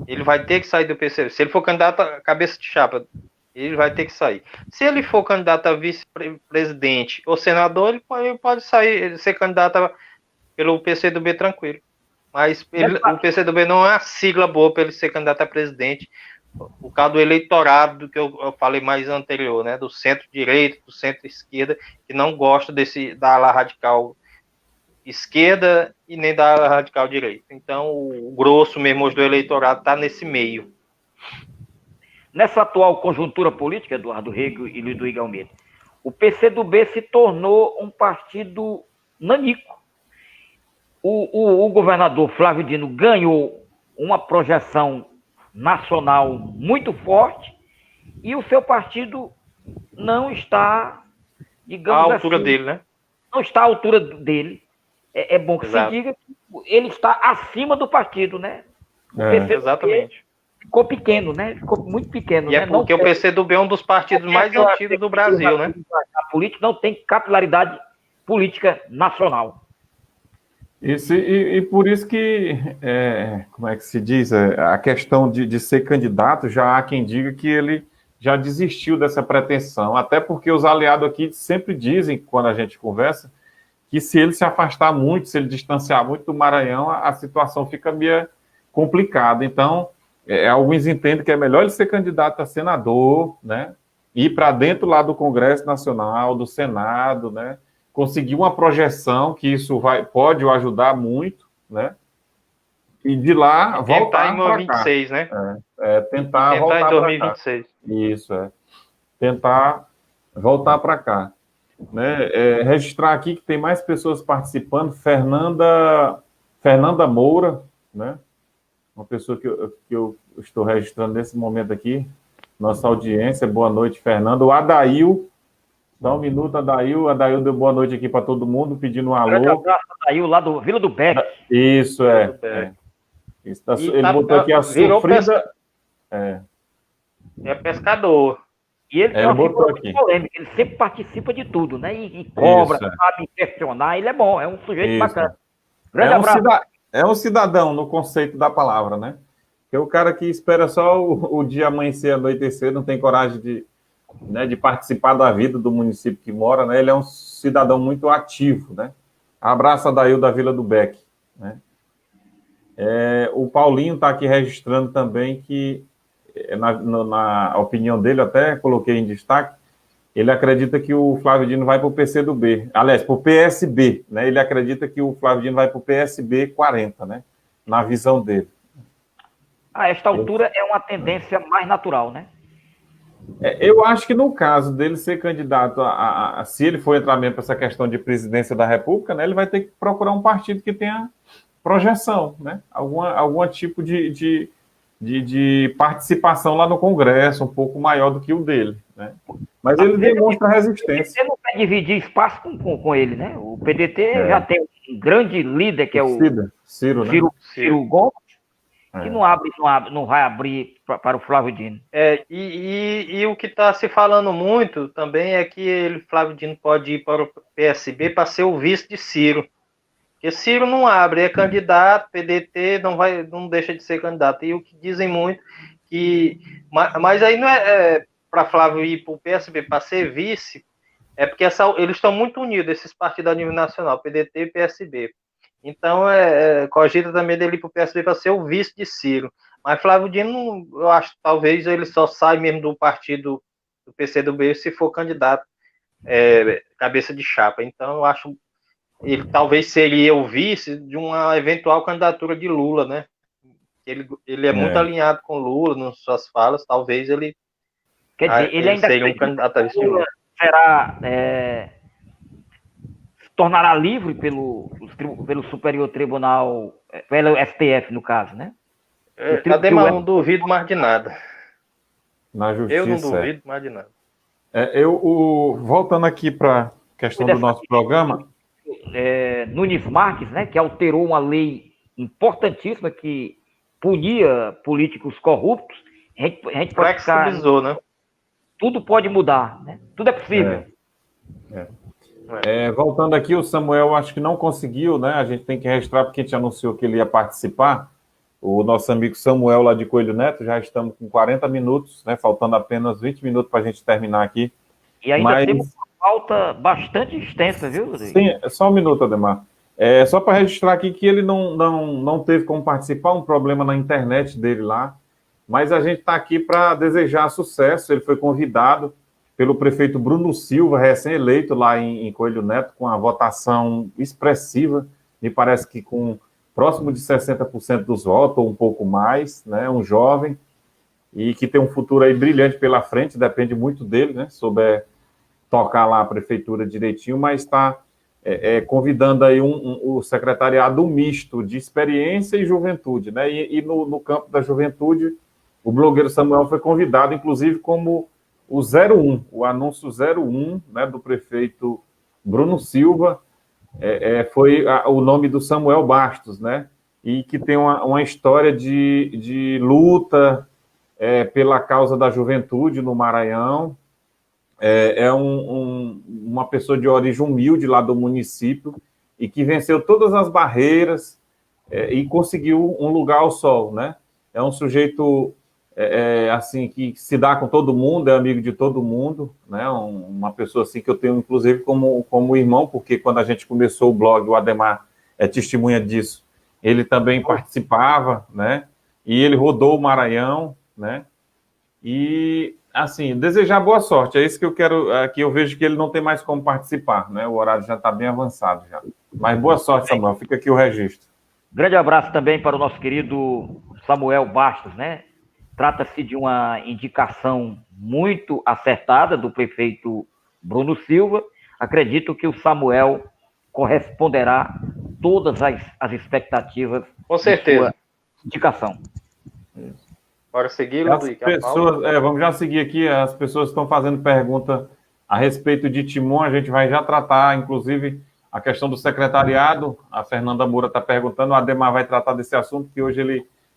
Ele vai ter que sair do PCdoB. Se ele for candidato a cabeça de chapa, ele vai ter que sair. Se ele for candidato a vice-presidente ou senador, ele pode sair, ser candidato pelo PCdoB tranquilo. Mas o PCdoB não é uma sigla boa para ele ser candidato a presidente, por causa do eleitorado que eu falei mais anterior, né? Do centro-direita, do centro-esquerda, que não gosta da ala radical esquerda e nem da ala radical direita. Então, o grosso mesmo do eleitorado está nesse meio.
Nessa atual conjuntura política, Eduardo Rego e Ludovico Almeida, o PCdoB se tornou um partido nanico. O governador Flávio Dino ganhou uma projeção nacional muito forte e o seu partido não está, digamos
à altura
assim,
dele, né?
Não está à altura dele. É bom que se diga que ele está acima do partido, né?
Exatamente.
Ficou pequeno, né? Ficou muito pequeno.
E
né?
é porque o PCdoB é um dos partidos mais antigos do Brasil, né?
A política não tem capilaridade política nacional.
Isso, e por isso que, como é que se diz, a questão de ser candidato, já há quem diga que ele já desistiu dessa pretensão, até porque os aliados aqui sempre dizem, quando a gente conversa, que se ele se afastar muito, se ele distanciar muito do Maranhão, a situação fica meio complicada. Então, alguns entendem que é melhor ele ser candidato a senador, né, ir para dentro lá do Congresso Nacional, do Senado, né, conseguir uma projeção, que isso pode o ajudar muito, né? E de lá voltar
em 2026, né?
Tentar voltar
em 2026.
Isso, tentar voltar para cá. Né? Registrar aqui que tem mais pessoas participando. Fernanda Moura, né? Uma pessoa que eu estou registrando nesse momento aqui. Nossa audiência, boa noite, Fernanda. O Adail, dá um minuto, Adail. Adail deu boa noite aqui para todo mundo, pedindo um alô.
Um abraço, Adail, lá do Vila do Beck.
Isso, Isso, ele botou aqui a sofrida...
É pescador.
E ele tem uma figura muito polêmica, ele sempre participa de tudo, né? E cobra, sabe questionar, ele é bom, é um sujeito bacana. Grande abraço.
É um cidadão no conceito da palavra, né? Que é o cara que espera só o dia amanhecer, anoitecer, não tem coragem de participar da vida do município que mora, né? Ele é um cidadão muito ativo, né? Abraço a Dail da Vila do Beck, né? O Paulinho está aqui registrando também que, na opinião dele, até coloquei em destaque, ele acredita que o Flávio Dino vai para o PCdoB, aliás, para o PSB, né? Ele acredita que o Flávio Dino vai para o PSB 40, né? Na visão dele.
A esta altura é uma tendência mais natural, né?
Eu acho que no caso dele ser candidato se ele for entrar mesmo para essa questão de presidência da República, né? Ele vai ter que procurar um partido que tenha projeção, né? Algum tipo de participação lá no Congresso, um pouco maior do que o dele, né? Mas ele demonstra resistência.
Ele não quer dividir espaço com ele, né? O PDT já tem um grande líder, que é o
Ciro, né?
Ciro Gomes, que não vai abrir para o Flávio Dino.
E o que está se falando muito também é que Flávio Dino pode ir para o PSB para ser o vice de Ciro. Porque Ciro não abre, é candidato, PDT não deixa de ser candidato. E o que dizem muito mas aí não é para Flávio ir para o PSB para ser vice, é porque eles estão muito unidos, esses partidos a nível nacional, PDT e PSB. Então, cogita também dele ir para o PSB para ser o vice de Ciro. Mas Flávio Dino, eu acho que talvez ele só sai mesmo do partido do PCdoB se for candidato cabeça de chapa. Então, eu acho ele talvez seria o vice de uma eventual candidatura de Lula, né? Ele é muito alinhado com Lula nas suas falas, talvez ele...
Quer dizer, ele ainda
seria um candidato a vice de Lula.
Se tornará livre pelo Superior Tribunal, pelo STF, no caso, né?
Ademar, não duvido mais de nada.
Na justiça.
Eu não duvido mais de nada.
Voltando aqui para a questão do nosso programa...
Nunes Marques, né, que alterou uma lei importantíssima que punia políticos corruptos, a gente praticar,
né?
Tudo pode mudar, né? Tudo é possível.
Voltando aqui, o Samuel acho que não conseguiu, né? A gente tem que registrar porque a gente anunciou que ele ia participar. O nosso amigo Samuel, lá de Coelho Neto, já estamos com 40 minutos, né? Faltando apenas 20 minutos para a gente terminar aqui.
E ainda temos uma pauta bastante extensa, viu, Rodrigo?
Sim, só um minuto, Ademar. Só para registrar aqui que ele não teve como participar, um problema na internet dele lá, mas a gente está aqui para desejar sucesso. Ele foi convidado pelo prefeito Bruno Silva, recém-eleito lá em Coelho Neto, com a votação expressiva, me parece que com próximo de 60% dos votos, ou um pouco mais, né? Um jovem, e que tem um futuro aí brilhante pela frente, depende muito dele, né? Souber tocar lá a prefeitura direitinho, mas está convidando aí o secretariado misto de experiência e juventude, né? E no campo da juventude, o blogueiro Samuel foi convidado, inclusive, como o 01, o anúncio 01, né, do prefeito Bruno Silva, foi o nome do Samuel Bastos, né? E que tem uma história de luta pela causa da juventude no Maranhão. Uma pessoa de origem humilde lá do município e que venceu todas as barreiras e conseguiu um lugar ao sol, né? É um sujeito assim que se dá com todo mundo, é amigo de todo mundo, né? Uma pessoa assim que eu tenho inclusive como irmão, porque quando a gente começou o blog, o Ademar é testemunha disso. Ele também participava, né? E ele rodou o Maranhão, né? E assim, desejar boa sorte, é isso que eu quero. Aqui eu vejo que ele não tem mais como participar, né? O horário já está bem avançado já. Mas boa sorte, Samuel. Fica aqui o registro.
Grande abraço também para o nosso querido Samuel Bastos, né? Trata-se de uma indicação muito acertada do prefeito Bruno Silva. Acredito que o Samuel corresponderá todas as expectativas.
Com certeza.
De sua indicação.
Bora seguir,
Luiz. Vamos já seguir aqui. As pessoas estão fazendo pergunta a respeito de Timon. A gente vai já tratar, inclusive, a questão do secretariado. A Fernanda Moura está perguntando. O Ademar vai tratar desse assunto, que hoje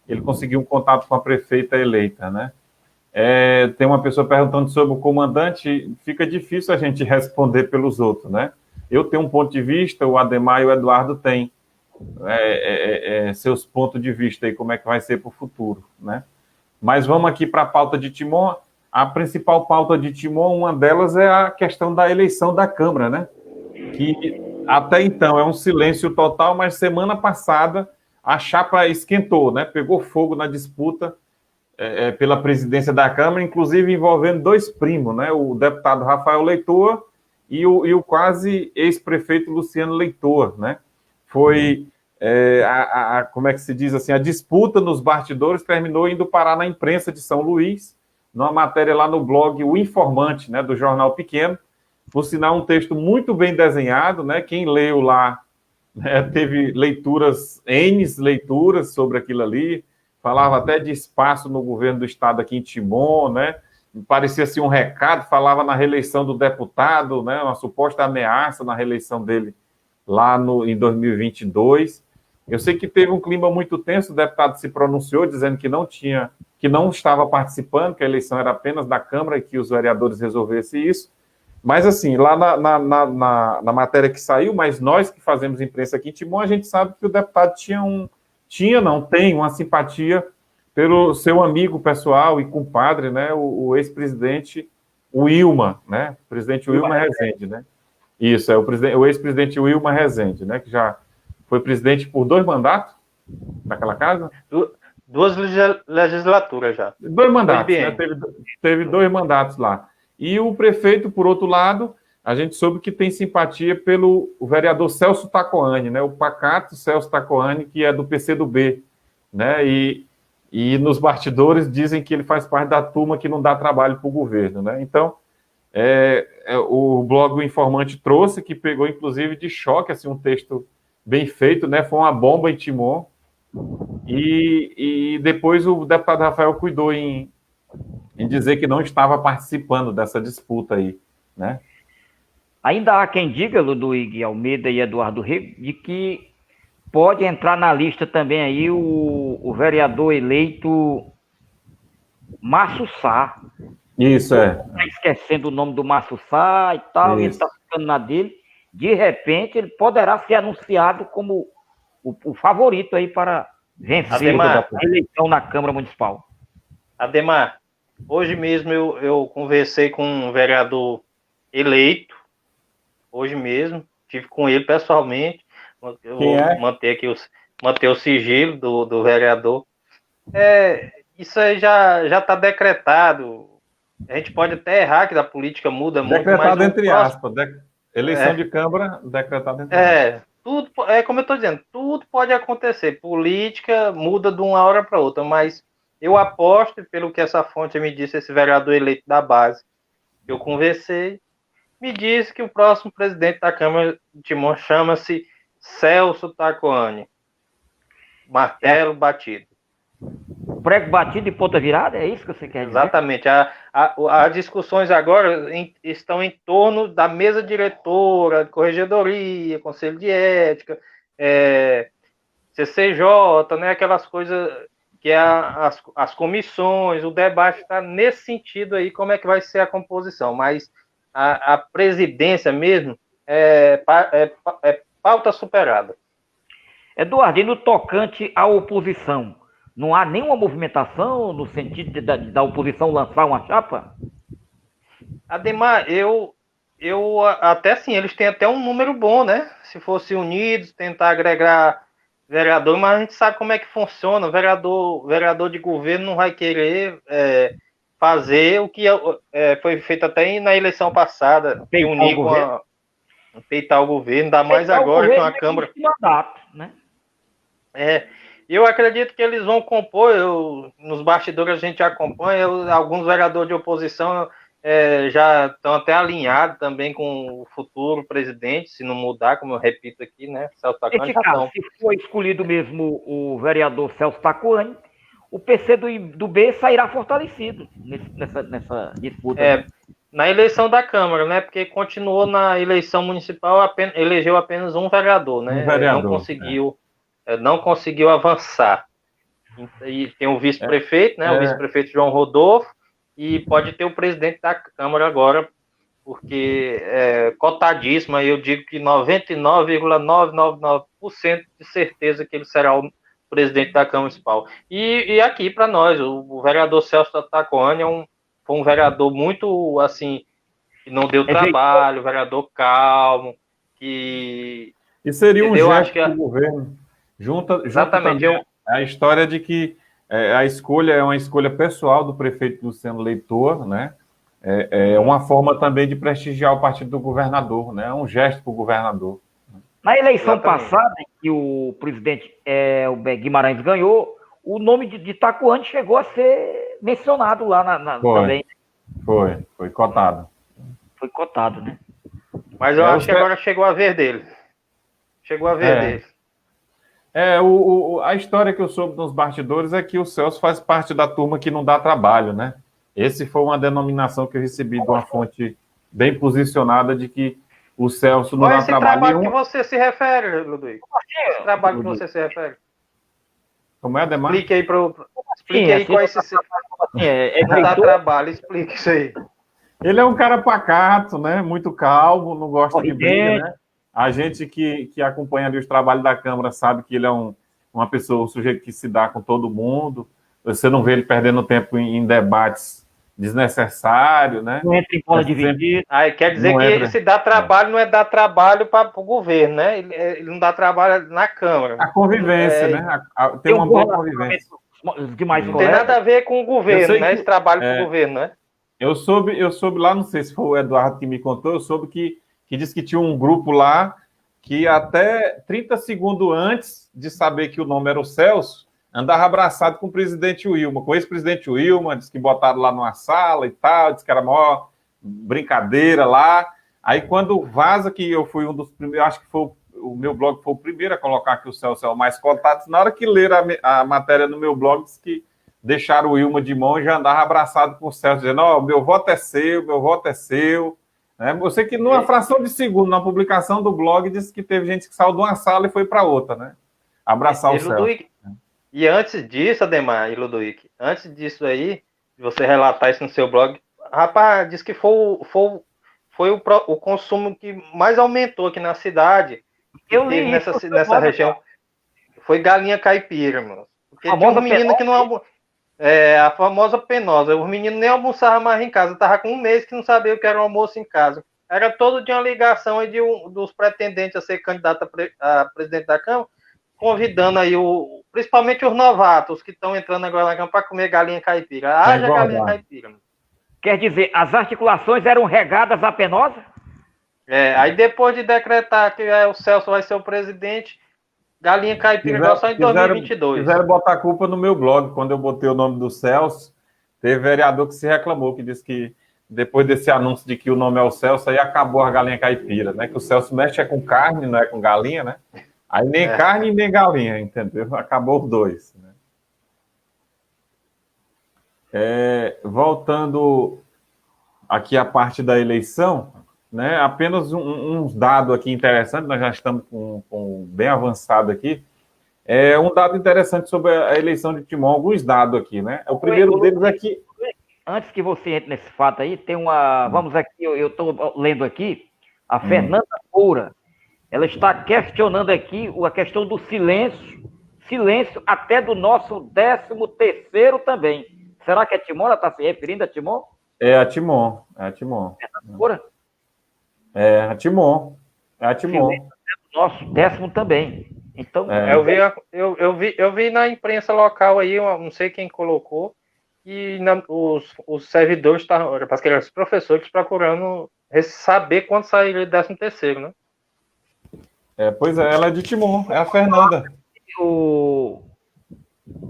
ele conseguiu um contato com a prefeita eleita, né? Tem uma pessoa perguntando sobre o comandante. Fica difícil a gente responder pelos outros, né? Eu tenho um ponto de vista, o Ademar e o Eduardo têm seus pontos de vista aí, como é que vai ser para o futuro, né? Mas vamos aqui para a pauta de Timon. A principal pauta de Timon, uma delas é a questão da eleição da Câmara, né? Que até então é um silêncio total, mas semana passada a chapa esquentou, né? Pegou fogo na disputa pela presidência da Câmara, inclusive envolvendo dois primos, né? O deputado Rafael Leitoa e o quase ex-prefeito Luciano Leitoa, né? Foi... como é que se diz assim, a disputa nos bastidores terminou indo parar na imprensa de São Luís, numa matéria lá no blog O Informante, né, do Jornal Pequeno, por sinal um texto muito bem desenhado, né, quem leu lá, né, teve N leituras sobre aquilo ali, falava até de espaço no governo do estado aqui em Timon, né, parecia assim um recado, falava na reeleição do deputado, né, uma suposta ameaça na reeleição dele lá em 2022. Eu sei que teve um clima muito tenso, o deputado se pronunciou dizendo que não estava participando, que a eleição era apenas da Câmara e que os vereadores resolvessem isso. Mas, assim, lá na matéria que saiu, mas nós que fazemos imprensa aqui em Timon, a gente sabe que o deputado tem uma simpatia pelo seu amigo pessoal e compadre, né, o ex-presidente Wilmar, né, o presidente Wilmar Rezende, né. Isso, o ex-presidente Wilmar Rezende, né, que já foi presidente por 2 mandatos naquela casa?
2 legislaturas já.
2 mandatos, né? Teve 2 mandatos lá. E o prefeito, por outro lado, a gente soube que tem simpatia pelo vereador Celso Tacoani, né? O pacato Celso Tacoani, que é do PCdoB, né? E nos bastidores dizem que ele faz parte da turma que não dá trabalho para o governo, né? Então, o blog O Informante trouxe, que pegou, inclusive, de choque, assim, um texto bem feito, né? Foi uma bomba em Timon. E depois o deputado Rafael cuidou em dizer que não estava participando dessa disputa aí, né?
Ainda há quem diga, Ludwig Almeida e Eduardo Rego, de que pode entrar na lista também aí o vereador eleito Márcio Sá.
Isso,
Está esquecendo o nome do Márcio Sá e tal, e está ficando na dele, de repente ele poderá ser anunciado como o favorito aí para vencer a eleição na Câmara Municipal.
Ademar, hoje mesmo eu conversei com um vereador eleito, hoje mesmo, tive com ele pessoalmente, eu vou manter o sigilo do vereador. Isso aí já está decretado. A gente pode até errar que a política muda muito.
Decretado entre aspas. Eleição de Câmara, decretado entre aspas.
Tudo, como eu estou dizendo, tudo pode acontecer. Política muda de uma hora para outra, mas eu aposto, pelo que essa fonte me disse, esse vereador eleito da base, eu conversei, me disse que o próximo presidente da Câmara de Timon chama-se Celso Tacoani. Martelo batido.
Prego batido e ponta virada, é isso que você quer dizer?
Exatamente. As discussões agora estão em torno da mesa diretora, corregedoria, conselho de ética, CCJ, né, aquelas coisas que as comissões, o debate está nesse sentido aí, como é que vai ser a composição. Mas a presidência mesmo é pauta superada.
Eduardo, e no tocante à oposição, não há nenhuma movimentação no sentido da oposição lançar uma chapa?
Ademar, eu até sim, eles têm até um número bom, né? Se fosse unidos, tentar agregar vereador, mas a gente sabe como é que funciona. O vereador de governo não vai querer fazer o que foi feito até na eleição passada, unir peitar o governo, ainda mais agora com a Câmara.
Mandato, né?
Eu acredito que eles vão compor, nos bastidores a gente acompanha, alguns vereadores de oposição já estão até alinhados também com o futuro presidente, se não mudar, como eu repito aqui, né? Celso Tacoani.
Nesse caso, se for escolhido mesmo o vereador Celso Tacoani, o PC do B sairá fortalecido nessa disputa.
Na eleição da Câmara, né? Porque continuou na eleição municipal, elegeu apenas um vereador, né?
Um vereador,
não conseguiu avançar. E tem o vice-prefeito, né? O vice-prefeito João Rodolfo, e pode ter o presidente da Câmara agora, porque cotadíssimo, eu digo que 99,999% de certeza que ele será o presidente da Câmara Municipal. E aqui, para nós, o vereador Celso Tacoani foi um vereador muito, assim, que não deu trabalho, vereador calmo, que...
E seria um gesto do governo.
Exatamente.
A história de que a escolha é uma escolha pessoal do prefeito Luciano Leitor, né? É uma forma também de prestigiar o partido do governador, né? É um gesto para o governador.
Na eleição passada, em que o presidente o Guimarães ganhou, o nome de Tacoani chegou a ser mencionado lá também.
Foi cotado.
Foi cotado, né?
Mas eu acho que agora chegou a vez dele. Dele.
A história que eu soube nos bastidores é que o Celso faz parte da turma que não dá trabalho, né? Esse foi uma denominação que eu recebi de uma fonte bem posicionada de que o Celso não dá trabalho.
Qual é esse trabalho que você se refere, Ludwig? Esse trabalho que você se refere?
Como é, Ademar?
Explique aí qual é esse... Não dá trabalho, explique isso aí.
Ele é um cara pacato, né? Muito calmo, não gosta de briga, né? A gente que acompanha ali os trabalhos da Câmara sabe que ele é uma pessoa, um sujeito que se dá com todo mundo. Você não vê ele perdendo tempo em debates desnecessários, né?
Não entra em bola dividida.
Quer dizer que ele se dá trabalho, não é dar trabalho para o governo, né? Ele não dá trabalho na Câmara.
A convivência, né? Tem uma boa convivência.
Não tem nada a ver com o governo, né? Esse trabalho para o governo, né?
Eu soube lá, não sei se foi o Eduardo que me contou, eu soube que disse que tinha um grupo lá que até 30 segundos antes de saber que o nome era o Celso, andava abraçado com o presidente Wilma, com o ex-presidente Wilma, disse que botaram lá numa sala e tal, disse que era a maior brincadeira lá. Aí quando vaza que eu fui um dos primeiros, acho que foi o meu blog foi o primeiro a colocar que o Celso é o mais cotado, na hora que leram a matéria no meu blog, disse que deixaram o Wilma de mão e já andava abraçado com o Celso, dizendo, meu voto é seu, meu voto é seu. Você que numa fração de segundo, na publicação do blog, disse que teve gente que saiu de uma sala e foi para outra, né? Abraçar o Celso.
E antes disso, Ademar e Ludovic, antes disso aí, de você relatar isso no seu blog, rapaz, disse que foi foi o consumo que mais aumentou aqui na cidade.
Eu
teve
li
nessa região. Foi galinha caipira, mano. Porque tinha
famosa
um menino que não... a famosa penosa. Os meninos nem almoçavam mais em casa. Tava com um mês que não sabia o que era o almoço em casa. Era todo dia uma ligação aí dos pretendentes a ser candidato a presidente da Câmara, convidando aí principalmente os novatos que estão entrando agora na Câmara para comer galinha caipira. Haja galinha caipira. Mano.
Quer dizer, as articulações eram regadas à penosa?
Aí depois de decretar que o Celso vai ser o presidente, galinha caipira só em 2022.
Quiseram botar a culpa no meu blog. Quando eu botei o nome do Celso, teve vereador que se reclamou, que disse que depois desse anúncio de que o nome é o Celso, aí acabou a galinha caipira, né? Que o Celso mexe com carne, não é com galinha, né? Aí nem carne nem galinha, entendeu? Acabou os dois. Né? Voltando aqui à parte da eleição, né? Apenas uns dados aqui interessantes, nós já estamos com bem avançado aqui. Um dado interessante sobre a eleição de Timon, alguns dados aqui, né? O primeiro deles é que...
Antes que você entre nesse fato aí, tem uma... Vamos aqui, eu estou lendo aqui, a Fernanda Moura, ela está questionando aqui a questão do silêncio até do nosso 13º também. Será que é Timon? Ela está se referindo a Timon?
É a Timon.
Fernanda Moura?
É a Timon.
Nosso 10º também. Então,
eu vi na imprensa local aí, não sei quem colocou, e os servidores estavam, parece que eram os professores procurando saber quando sairia o 13º, né?
Pois é, ela é de Timon, é a Fernanda.
O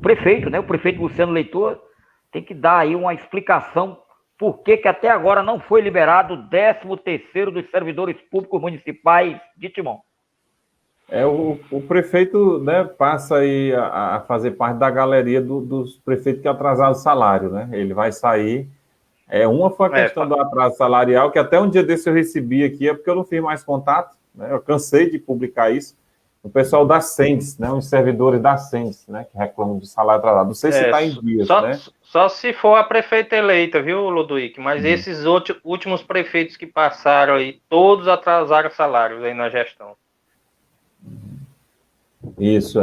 prefeito, né? O prefeito Luciano Leitor tem que dar aí uma explicação por que até agora não foi liberado o 13º dos servidores públicos municipais de Timon.
O prefeito, né, passa aí a fazer parte da galeria dos prefeitos que atrasaram o salário, né? Ele vai sair. Uma foi a questão do atraso salarial, que até um dia desse eu recebi aqui, porque eu não fiz mais contato, né? Eu cansei de publicar isso. O pessoal da Sendes, né? Os servidores da Sendes, né? Que reclamam de salário atrasado. Não sei se está em dias, né?
Só se for a prefeita eleita, viu, Ludovic? Mas esses últimos prefeitos que passaram aí, todos atrasaram salários aí na gestão.
Isso,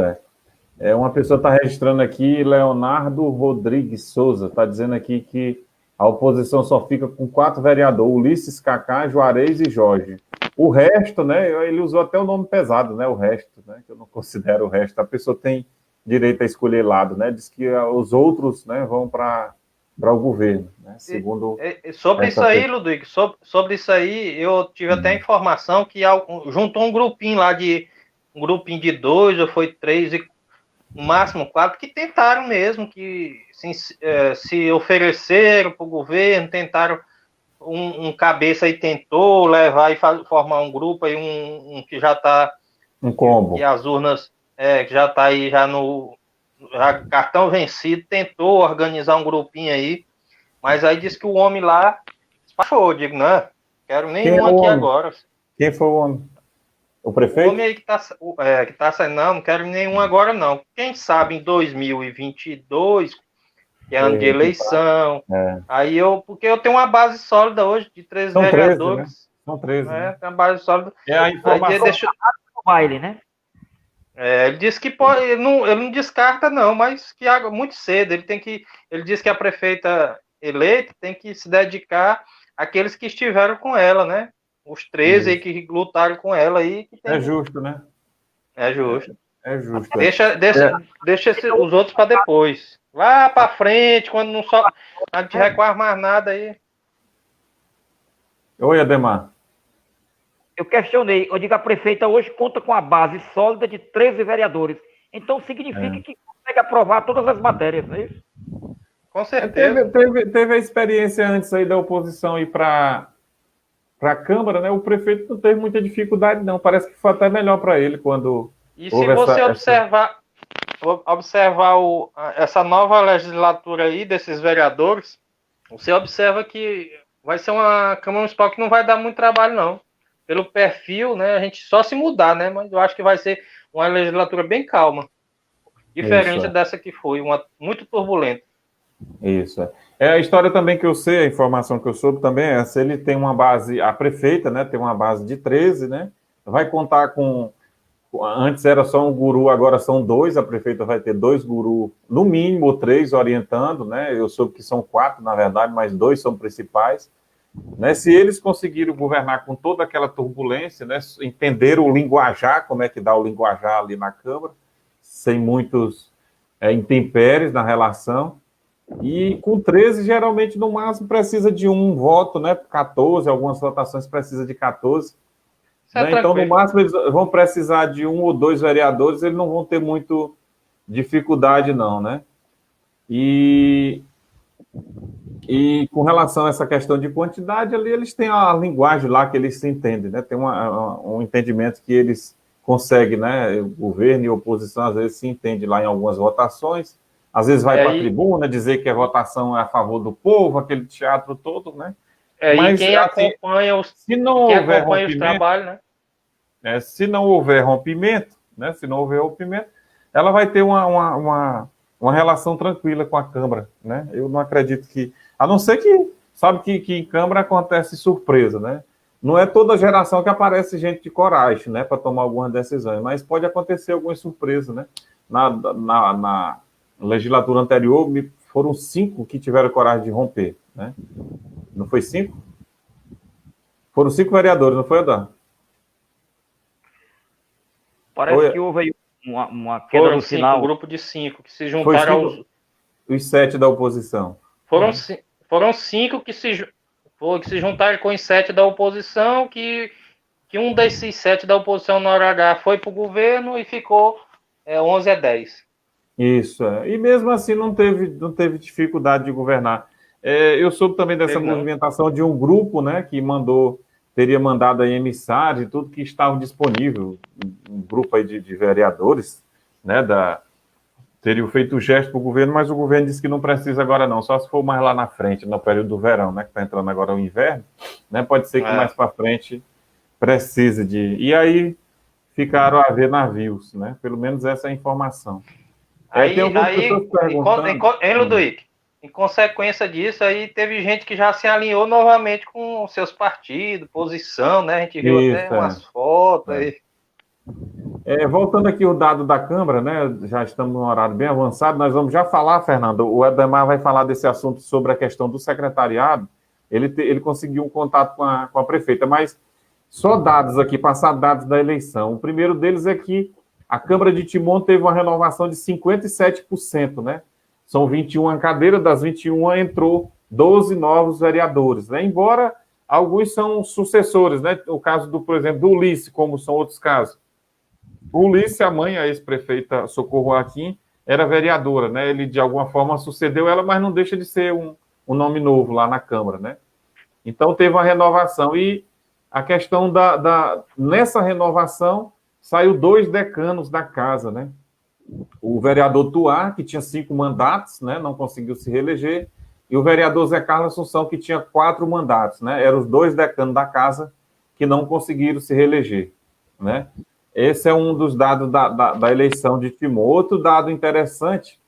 uma pessoa está registrando aqui, Leonardo Rodrigues Souza, está dizendo aqui que a oposição só fica com 4 vereadores, Ulisses, Cacá, Juarez e Jorge. O resto, né, ele usou até o nome pesado, né, o resto, né, que eu não considero o resto. A pessoa tem direito a escolher lado, né, diz que os outros, né, vão para o governo, né, segundo...
Sobre isso aí, Ludwig, sobre isso aí, eu tive até a informação que juntou um grupinho lá um grupinho de 2 ou foi 3, e no máximo 4, que tentaram mesmo, que se ofereceram para o governo, tentaram, um cabeça aí tentou levar e formar um grupo aí, um que já está...
Um combo.
E as urnas, que já está aí já cartão vencido, tentou organizar um grupinho aí, mas aí disse que o homem lá despachou, digo, não, quero nenhum aqui agora.
Quem foi o homem? O prefeito?
O homem aí que tá saindo, não quero nenhum agora, não. Quem sabe em 2022, que é ano de eleição, aí porque eu tenho uma base sólida hoje de 13 vereadores.
13, né? São 13.
Tem uma base sólida.
A informação
do baile, né?
Ele disse que ele não descarta, não, mas que muito cedo. Ele disse que a prefeita eleita tem que se dedicar àqueles que estiveram com ela, né? Os 13 aí que lutaram com ela aí.
É justo, né?
É justo.
É justo.
Deixa os outros para depois. Lá para frente, quando não só a gente recuar mais nada aí.
Oi, Ademar.
Eu questionei. Eu digo que a prefeita hoje conta com a base sólida de 13 vereadores. Então significa que consegue aprovar todas as matérias, não é isso?
Com certeza.
Teve a experiência antes aí da oposição ir para a Câmara, né? O prefeito não teve muita dificuldade, não. Parece que foi até melhor para ele quando...
E se você observar essa nova legislatura aí desses vereadores, você observa que vai ser uma Câmara Municipal que não vai dar muito trabalho, não. Pelo perfil, né? A gente só se mudar, né? Mas eu acho que vai ser uma legislatura bem calma. Diferente dessa que foi, uma muito turbulenta.
Isso. A história também que eu sei, a informação que eu soube também é essa. Ele tem uma base, a prefeita, né, tem uma base de 13, né? Vai contar com. Antes era só um guru, agora são dois. A prefeita vai ter dois gurus, no mínimo três, orientando, né? Eu soube que são quatro, na verdade, mas dois são principais. Né? Se eles conseguirem governar com toda aquela turbulência, né? Entender o linguajar, como é que dá o linguajar ali na Câmara, sem muitos intempéries na relação. E com 13, geralmente, no máximo, precisa de um voto, né? 14, algumas votações precisa de 14. Né? Então, no máximo, eles vão precisar de um ou dois vereadores, eles não vão ter muito dificuldade, não, né? E com relação a essa questão de quantidade, ali eles têm a linguagem lá que eles se entendem, né? Tem um entendimento que eles conseguem, né? O governo e a oposição, às vezes, se entende lá em algumas votações. Às vezes vai para a tribuna dizer que a votação é a favor do povo, aquele teatro todo, né?
Mas quem assim, acompanha os,
se não houver
os trabalhos, né?
Se não houver rompimento, né? Se não houver rompimento, ela vai ter uma relação tranquila com a Câmara, né? Eu não acredito que, a não ser que, sabe que em Câmara acontece surpresa, né? Não é toda geração que aparece gente de coragem, né, para tomar algumas decisões, mas pode acontecer alguma surpresa, né? Na legislatura anterior, foram 5 que tiveram coragem de romper, né? Não foi 5? Foram 5 vereadores, não foi, Adão?
Parece que houve aí uma queda no final.
Um grupo de 5 que se juntaram aos...
Os 7 da oposição.
Foram 5 que se juntaram com os 7 da oposição, que um desses 7 da oposição na hora H foi para o governo e ficou 11-10.
Isso, e mesmo assim não teve dificuldade de governar. Eu soube também dessa movimentação de um grupo, né, que teria mandado aí emissários e tudo que estavam disponível, um grupo aí de vereadores, né, teriam feito o gesto para o governo, mas o governo disse que não precisa agora não, só se for mais lá na frente, no período do verão, né, que está entrando agora o inverno, né, pode ser que mais para frente precise de... E aí ficaram a ver navios, né, pelo menos essa é a informação.
Ludovico, em consequência disso, aí teve gente que já se alinhou novamente com seus partidos, posição, né? A gente viu até umas fotos aí.
Voltando aqui o dado da Câmara, né? Já estamos num horário bem avançado, nós vamos já falar, Fernando. O Edemar vai falar desse assunto sobre a questão do secretariado. Ele conseguiu um contato com a prefeita, mas só dados aqui, passar dados da eleição. O primeiro deles é que a Câmara de Timon teve uma renovação de 57%, né? São 21 cadeiras, das 21 entrou 12 novos vereadores, né? Embora alguns são sucessores, né? O caso, por exemplo, do Ulisses, como são outros casos. O Ulisses, a mãe, a ex-prefeita Socorro Joaquim, era vereadora, né? Ele, de alguma forma, sucedeu ela, mas não deixa de ser um nome novo lá na Câmara, né? Então, teve uma renovação. E a questão nessa renovação, saiu 2 decanos da casa, né? O vereador Tuar, que tinha 5 mandatos, né? Não conseguiu se reeleger, e o vereador Zé Carlos Assunção, que tinha 4 mandatos, né? Eram os 2 decanos da casa que não conseguiram se reeleger, né? Esse é um dos dados da eleição de Timon. Outro dado interessante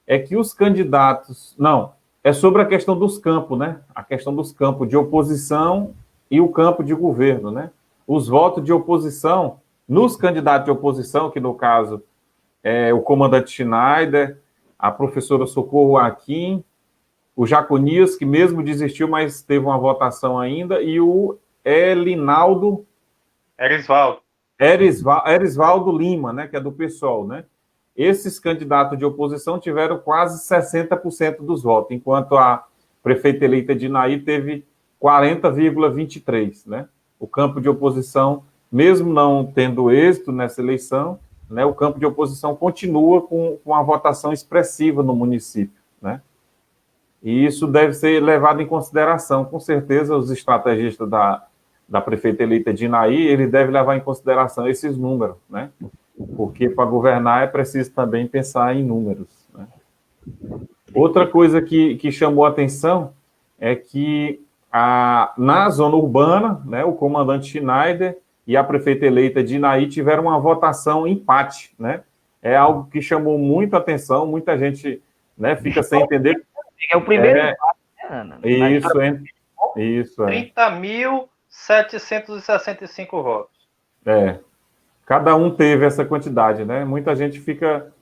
é que os candidatos... Não, é sobre a questão dos campos, né? A questão dos campos de oposição e o campo de governo, né? Os votos de oposição, nos candidatos de oposição, que no caso é o comandante Schneider, a professora Socorro Joaquim, o Jaconias, que mesmo desistiu, mas teve uma votação ainda, e o Elinaldo... Erisvaldo Lima, né, que é do PSOL, né? Esses candidatos de oposição tiveram quase 60% dos votos, enquanto a prefeita eleita de Inaí teve 40,23%, né? O campo de oposição, mesmo não tendo êxito nessa eleição, né, o campo de oposição continua com uma votação expressiva no município, né? E isso deve ser levado em consideração. Com certeza, os estrategistas da prefeita eleita de Inaí, ele deve levar em consideração esses números, né? Porque para governar é preciso também pensar em números, né? Outra coisa que chamou a atenção é que na zona urbana, né, o comandante Schneider e a prefeita eleita de Inaí tiveram uma votação empate, né? É algo que chamou muita atenção, muita gente, né, fica sem entender.
É o primeiro
É,
empate, né, Ana?
isso, hein? Isso,
30.765 votos.
é. Cada um teve essa quantidade, né? Muita gente fica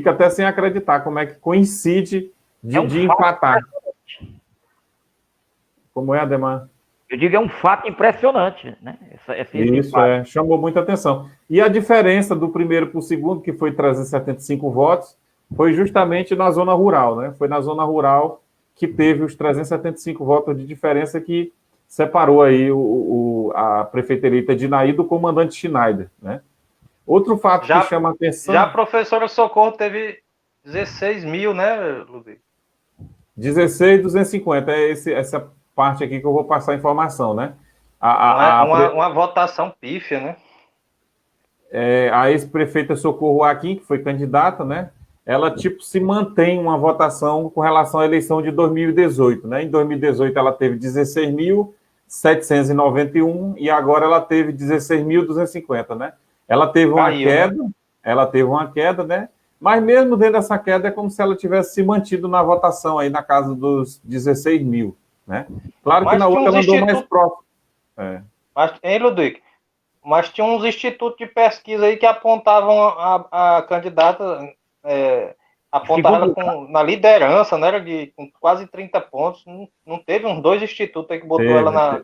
até sem acreditar como é que coincide
É um
de
fato,
empatar. Como é, Ademar?
eu digo, é um fato impressionante, né? Esse
Isso,
empate.
chamou muita atenção. E a diferença do primeiro para o segundo, que foi 375 votos, foi justamente na zona rural, né? Foi na zona rural que teve os 375 votos de diferença que separou aí a prefeita eleita de Naí do comandante Schneider, né? Outro fato que chama a atenção...
Já a professora Socorro teve 16 mil, né, Ludwig?
16.250, essa parte aqui que eu vou passar a informação, né?
Uma votação pífia, né?
A ex-prefeita Socorro Aquim, que foi candidata, né? Ela, se mantém uma votação com relação à eleição de 2018, né? Em 2018 ela teve 16.791 e agora ela teve 16.250, né? Ela teve uma queda, né? Ela teve uma queda, né? Mas mesmo dentro dessa queda é como se ela tivesse se mantido na votação aí na casa dos 16 mil, né? Claro que na outra ela andou mais próximo.
Mas, hein, Ludwig? Mas tinha uns institutos de pesquisa aí que apontavam a candidata, apontavam ela na liderança, né? Com quase 30 pontos. Não teve uns 2 institutos aí que botou ela na...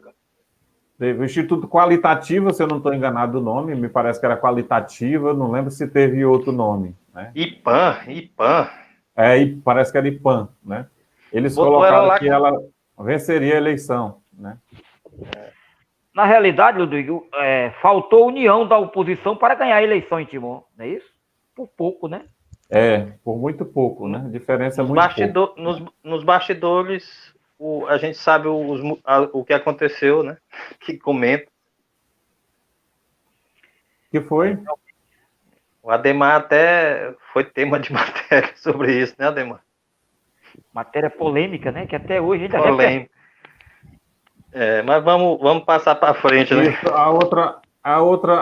Teve o Instituto Qualitativo, se eu não estou enganado o nome, me parece que era Qualitativa, não lembro se teve outro nome. Né?
IPAM.
Parece que era IPAM, né? Eles
botou
colocaram
ela
que ela venceria a eleição, né?
Na realidade, Ludwig, faltou união da oposição para ganhar a eleição em Timor, não é isso? Por pouco, né?
Por muito pouco, né? A diferença é muito pouco.
Nos bastidores, a gente sabe o que aconteceu, né? Que comenta.
Que foi?
O Ademar até foi tema de matéria sobre isso, né, Ademar?
Matéria polêmica, né? Que até hoje ainda
polêmica. Mas vamos passar para frente, né?
Isso,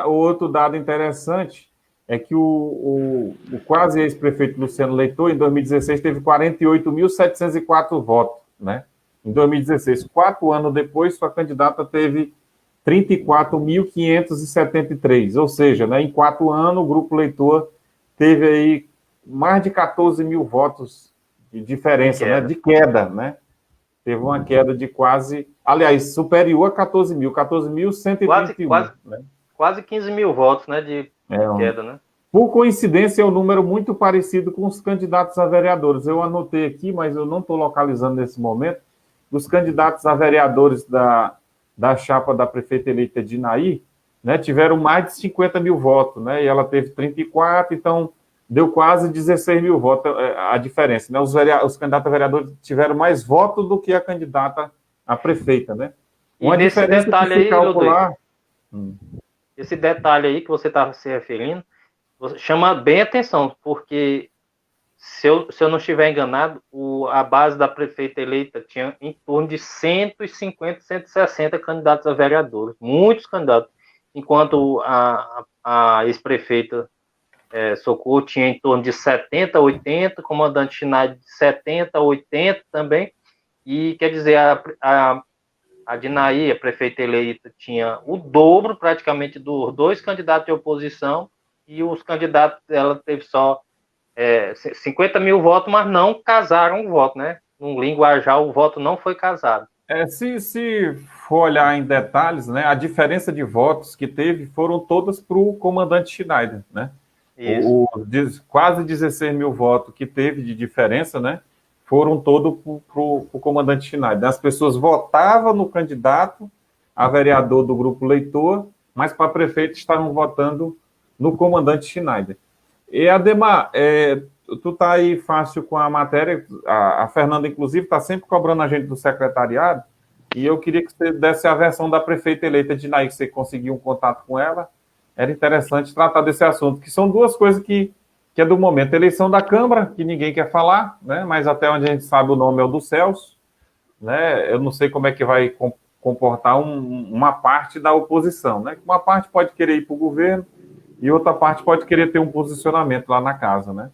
o outro dado interessante é que o quase ex-prefeito Luciano Leitor, em 2016, teve 48.704 votos, né? Em 2016, 4 anos depois, sua candidata teve 34.573, ou seja, né, em 4 anos, o grupo Leitor teve aí mais de 14 mil votos de diferença, né, de queda, né? Teve uma queda de quase, aliás, superior a 14.131.
Quase 15 mil votos, né, de queda, né?
Por coincidência, é um número muito parecido com os candidatos a vereadores. Eu anotei aqui, mas eu não estou localizando nesse momento, dos candidatos a vereadores da chapa da prefeita eleita de Naí, né, tiveram mais de 50 mil votos, né, e ela teve 34, então deu quase 16 mil votos a diferença, né, os candidatos a vereadores tiveram mais votos do que a candidata a prefeita, né.
Uma e nesse detalhe aí, calcular... esse detalhe aí que você está se referindo, chama bem atenção, porque se eu não estiver enganado, a base da prefeita eleita tinha em torno de 150, 160 candidatos a vereadores, muitos candidatos, enquanto a ex-prefeita Socorro tinha em torno de 70, 80, comandante Schneider de 70, 80 também, e quer dizer, a Dinaí, a prefeita eleita, tinha o dobro praticamente dos 2 candidatos de oposição, e os candidatos, ela teve só 50 mil votos, mas não casaram o voto, né? No linguajar, o voto não foi casado.
Se for olhar em detalhes, né, a diferença de votos que teve foram todas para o comandante Schneider, né? Quase 16 mil votos que teve de diferença, né, foram todos para o comandante Schneider. As pessoas votavam no candidato a vereador do grupo Leitor, mas para prefeito estavam votando no comandante Schneider. E, Ademar, tu tá aí fácil com a matéria, a Fernanda, inclusive, está sempre cobrando a gente do secretariado, e eu queria que você desse a versão da prefeita eleita de Naí, que você conseguiu um contato com ela. Era interessante tratar desse assunto, que são 2 coisas que é do momento. Eleição da Câmara, que ninguém quer falar, né? Mas até onde a gente sabe o nome é o do Celso, né? Eu não sei como é que vai comportar uma parte da oposição, né? Uma parte pode querer ir para o governo e outra parte pode querer ter um posicionamento lá na casa, né?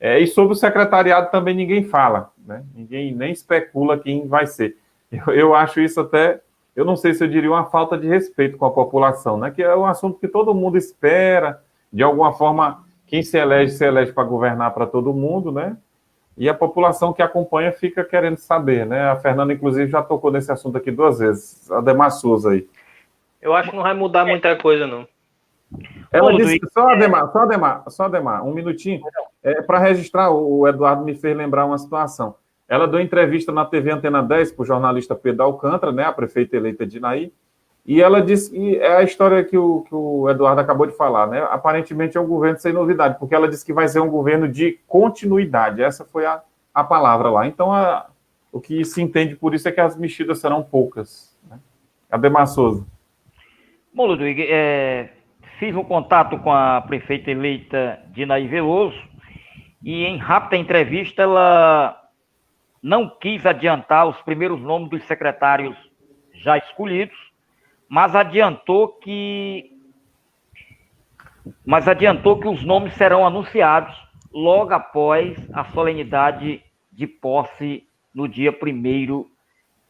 E sobre o secretariado também ninguém fala. né? Ninguém nem especula quem vai ser. Eu acho isso até, eu não sei se eu diria uma falta de respeito com a população, né? Que é um assunto que todo mundo espera, de alguma forma, quem se elege para governar para todo mundo, né? E a população que acompanha fica querendo saber, né? A Fernanda, inclusive, já tocou nesse assunto aqui 2 vezes, a Ademar Souza aí.
Eu acho que não vai mudar muita coisa, não.
Ela disse, só Ademar, um minutinho, para registrar, o Eduardo me fez lembrar uma situação. Ela deu entrevista na TV Antena 10 para o jornalista Pedro Alcântara, né, a prefeita eleita de Inaí, e ela disse, e é a história que o Eduardo acabou de falar, né? Aparentemente é um governo sem novidade, porque ela disse que vai ser um governo de continuidade, essa foi a palavra lá. Então, o que se entende por isso é que as mexidas serão poucas, né? Ademar Souza.
Bom, Ludwig, fiz um contato com a prefeita eleita Dinaí Veloso e em rápida entrevista ela não quis adiantar os primeiros nomes dos secretários já escolhidos, mas adiantou que os nomes serão anunciados logo após a solenidade de posse no dia 1º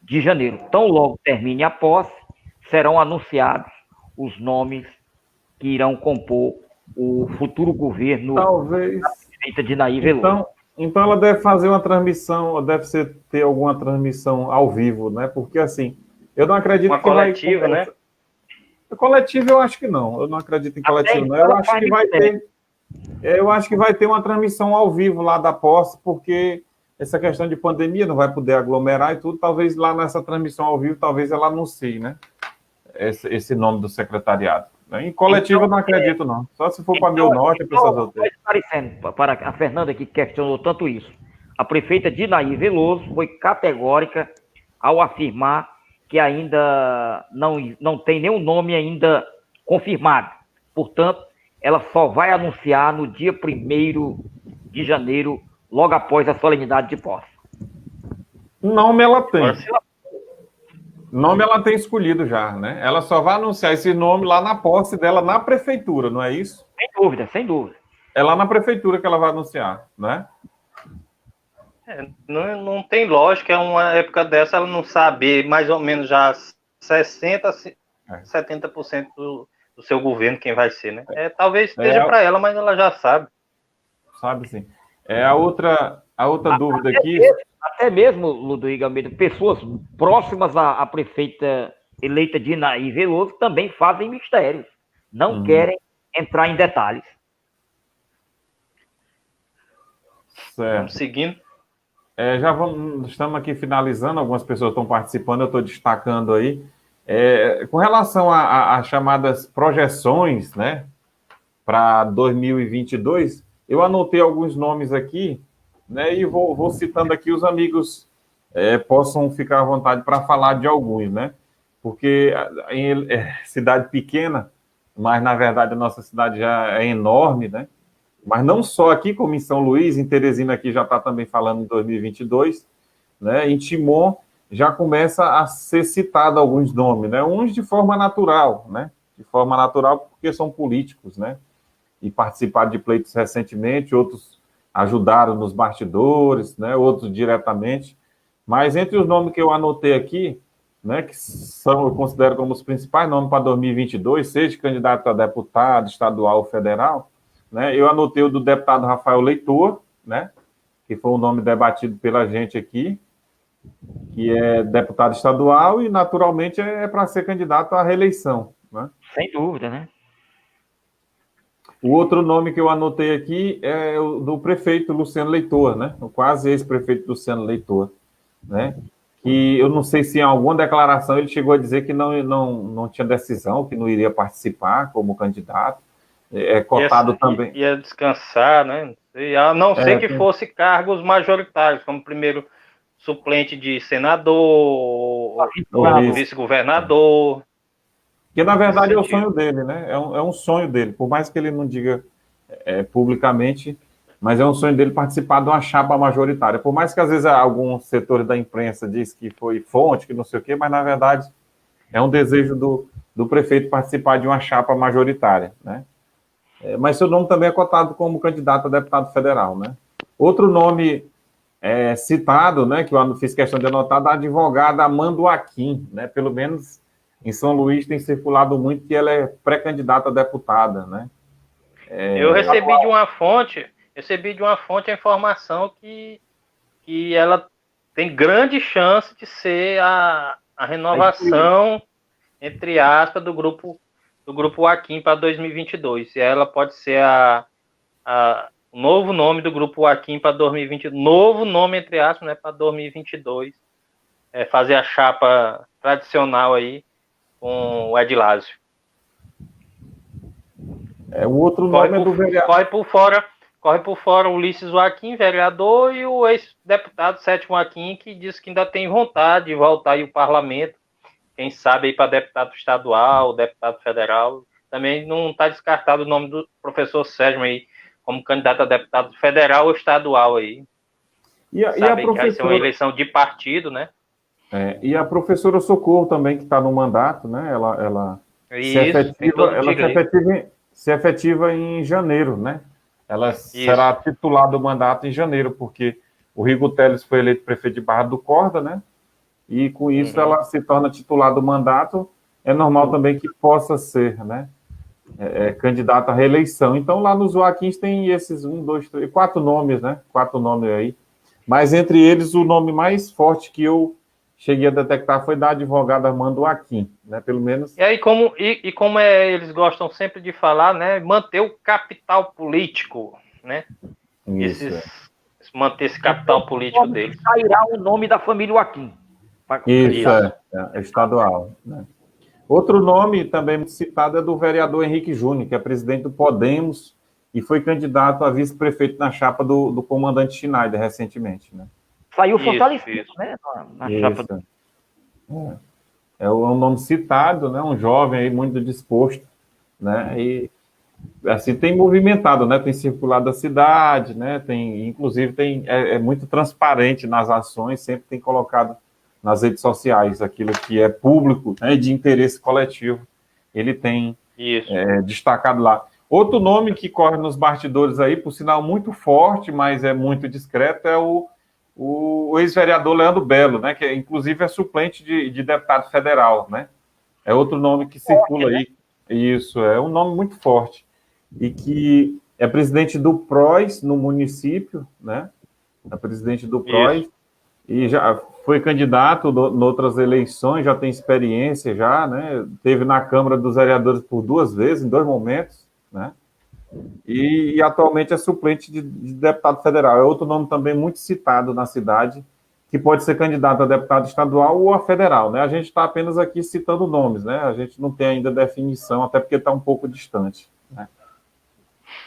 de janeiro. Tão logo termine a posse, serão anunciados os nomes que irão compor o futuro governo
talvez
da prefeita Dinaí Veloso.
Então ela deve fazer uma transmissão, ter alguma transmissão ao vivo, né? Porque assim, eu não acredito
uma
que
coletiva, né?
Coletivo eu acho que não. Eu não acredito em coletivo, não. Eu acho que vai ter. Eu acho que vai ter uma transmissão ao vivo lá da posse, porque essa questão de pandemia não vai poder aglomerar e tudo. Talvez lá nessa transmissão ao vivo, talvez ela anuncie, né? Esse nome do secretariado. Em coletivo eu não acredito, não. Só se for para Meu Norte e pessoas outras.
Esclarecendo para a Fernanda, que questionou tanto isso, a prefeita Dinaí Veloso foi categórica ao afirmar que ainda não tem nenhum nome ainda confirmado. Portanto, ela só vai anunciar no dia 1º de janeiro, logo após a solenidade de posse.
Nome ela tem. Nome ela tem escolhido já, né? Ela só vai anunciar esse nome lá na posse dela na prefeitura, não é isso?
Sem dúvida, sem dúvida.
É lá na prefeitura que ela vai anunciar, né?
Não tem lógica, uma época dessa ela não saber mais ou menos já 70% do seu governo quem vai ser, né? Talvez esteja para ela, mas ela já sabe.
Sabe sim. A outra dúvida aqui...
Até mesmo, Ludwig Almeida, pessoas próximas à prefeita eleita Dinaí Veloso também fazem mistérios. Não querem entrar em detalhes.
Certo.
Vamos seguindo.
Estamos aqui finalizando, algumas pessoas estão participando, eu estou destacando aí. Com relação às chamadas projeções, né, para 2022, eu anotei alguns nomes aqui, né, e vou citando aqui, os amigos possam ficar à vontade para falar de alguns, né, porque em cidade pequena, mas na verdade a nossa cidade já é enorme, né, mas não só aqui, como em São Luís, em Teresina aqui já está também falando em 2022, né, em Timon já começa a ser citado alguns nomes, né, uns de forma natural, né, porque são políticos, né, e participaram de pleitos recentemente, outros ajudaram nos bastidores, né, outros diretamente, mas entre os nomes que eu anotei aqui, né, que eu considero como os principais nomes para 2022, seja candidato a deputado estadual ou federal, né, eu anotei o do deputado Rafael Leitor, né, que foi um nome debatido pela gente aqui, que é deputado estadual e, naturalmente, é para ser candidato à reeleição, né?
Sem dúvida, né?
O outro nome que eu anotei aqui é o do prefeito Luciano Leitor, né? O quase ex-prefeito Luciano Leitor, né? Que eu não sei se em alguma declaração ele chegou a dizer que não tinha decisão, que não iria participar como candidato. É cotado também.
Ia descansar, né? A não ser que fosse cargos majoritários, como primeiro suplente de senador, ou vice-governador.
Que, na verdade, é o sonho dele, né? É um sonho dele, por mais que ele não diga publicamente, mas é um sonho dele participar de uma chapa majoritária. Por mais que, às vezes, alguns setores da imprensa diz que foi fonte, que não sei o quê, mas, na verdade, é um desejo do prefeito participar de uma chapa majoritária, né? Mas seu nome também é cotado como candidato a deputado federal, né? Outro nome citado, né, que eu fiz questão de anotar, da advogada Amanda Joaquim, né, pelo menos em São Luís tem circulado muito que ela é pré-candidata a deputada, né?
Eu recebi de uma fonte a informação que ela tem grande chance de ser a renovação, entre aspas, do grupo Joaquim para 2022. E ela pode ser o novo nome do grupo Joaquim para 2022, novo nome, entre aspas, né, para 2022. Fazer a chapa tradicional aí com o Edilásio.
O outro nome é do vereador.
Corre por fora o Ulisses Joaquim, vereador, e o ex-deputado Sétimo Joaquim, que diz que ainda tem vontade de voltar aí ao parlamento, quem sabe aí para deputado estadual, deputado federal. Também não está descartado o nome do professor Sérgio aí como candidato a deputado federal ou estadual aí.
E a professora...
que vai ser uma eleição de partido, né?
E a professora Socorro também, que está no mandato, né? Ela se efetiva em janeiro, né? Ela será titular do mandato em janeiro, porque o Rigo Teles foi eleito prefeito de Barra do Corda, né? E com isso ela se torna titular do mandato. É normal também que possa ser, né? Candidata à reeleição. Então, lá nos Joaquins tem esses 1, 2, 3, 4 nomes, né? 4 nomes aí. Mas entre eles, o nome mais forte que eu cheguei a detectar foi da advogada Amanda Joaquim, né? Pelo menos.
E aí, como eles gostam sempre de falar, né? Manter o capital político, né? Manter esse capital político deles.
Sairá o nome da família Joaquim.
Isso, é estadual, né? Outro nome também muito citado é do vereador Henrique Júnior, que é presidente do Podemos e foi candidato a vice-prefeito na chapa do comandante Schneider recentemente, né?
Saiu fortalecido, né? Na chapa.
É um nome citado, né? Um jovem aí muito disposto, né? E assim tem movimentado, né? Tem circulado a cidade, né? Inclusive é muito transparente nas ações, sempre tem colocado nas redes sociais aquilo que é público, né? De interesse coletivo, ele tem destacado lá. Outro nome que corre nos bastidores aí, por sinal muito forte, mas é muito discreto, é o ex-vereador Leandro Belo, né, que inclusive é suplente de deputado federal, né? É outro nome que circula aí. Isso, é um nome muito forte. E que é presidente do PROS no município, né? É presidente do PROS. E já foi candidato em outras eleições, já tem experiência já, né? Teve na Câmara dos Vereadores por 2 vezes, em 2 momentos, né? E atualmente é suplente de deputado federal. É outro nome também muito citado na cidade, que pode ser candidato a deputado estadual ou a federal, né? A gente está apenas aqui citando nomes, né? A gente não tem ainda definição, até porque está um pouco distante, né?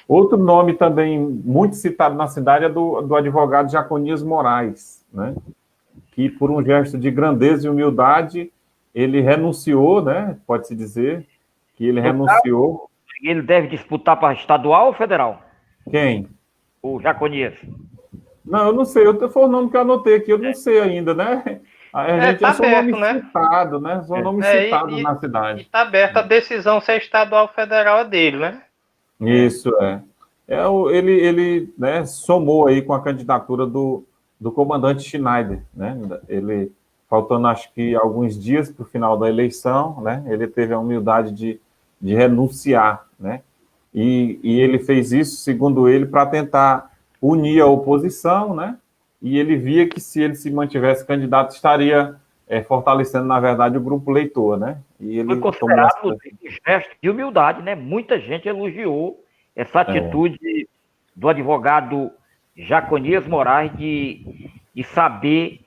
Outro nome também muito citado na cidade é do advogado Jaconias Moraes, né? Que por um gesto de grandeza e humildade, ele renunciou, né? Pode-se dizer que ele renunciou.
Ele deve disputar para estadual ou federal?
Quem?
O Jaconias.
Não, eu não sei. Foi o nome que eu anotei aqui, eu não sei ainda, né? A gente
tá
só
aberto,
nome citado, né? Só nome citado na cidade.
Está aberto a decisão se é estadual ou federal é dele, né?
Isso, ele né, somou aí com a candidatura do comandante Schneider, né? Ele, faltando acho que alguns dias para o final da eleição, né? Ele teve a humildade de renunciar, né? E ele fez isso, segundo ele, para tentar unir a oposição, né? E ele via que se ele se mantivesse candidato, estaria fortalecendo, na verdade, o grupo leitor, né? E ele
foi considerado um gesto de humildade, né? Muita gente elogiou essa atitude do advogado Jaconias Moraes de saber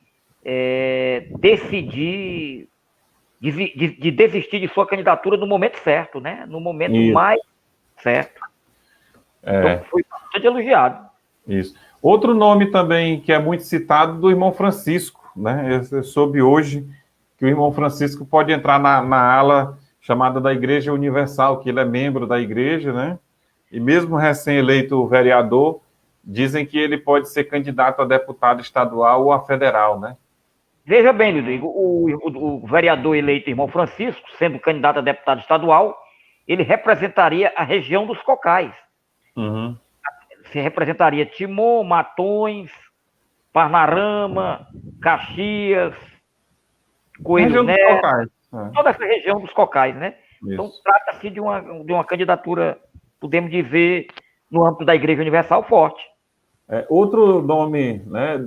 decidir, de desistir de sua candidatura no momento certo, né? No momento mais certo. Então foi bastante elogiado.
Isso. Outro nome também que é muito citado do irmão Francisco, né? Eu soube hoje que o irmão Francisco pode entrar na ala chamada da Igreja Universal, que ele é membro da igreja, né? E mesmo recém-eleito vereador, dizem que ele pode ser candidato a deputado estadual ou a federal, né?
Veja bem, Rodrigo, o vereador eleito irmão Francisco, sendo candidato a deputado estadual, ele representaria a região dos Cocais. Se representaria Timon, Matões, Parnarama, Caxias, Coelho
Região dos
Neto,
Cocais.
toda essa região dos Cocais, né? Então,
Isso.
trata-se de uma candidatura, podemos dizer, no âmbito da Igreja Universal, forte.
Outro nome, né?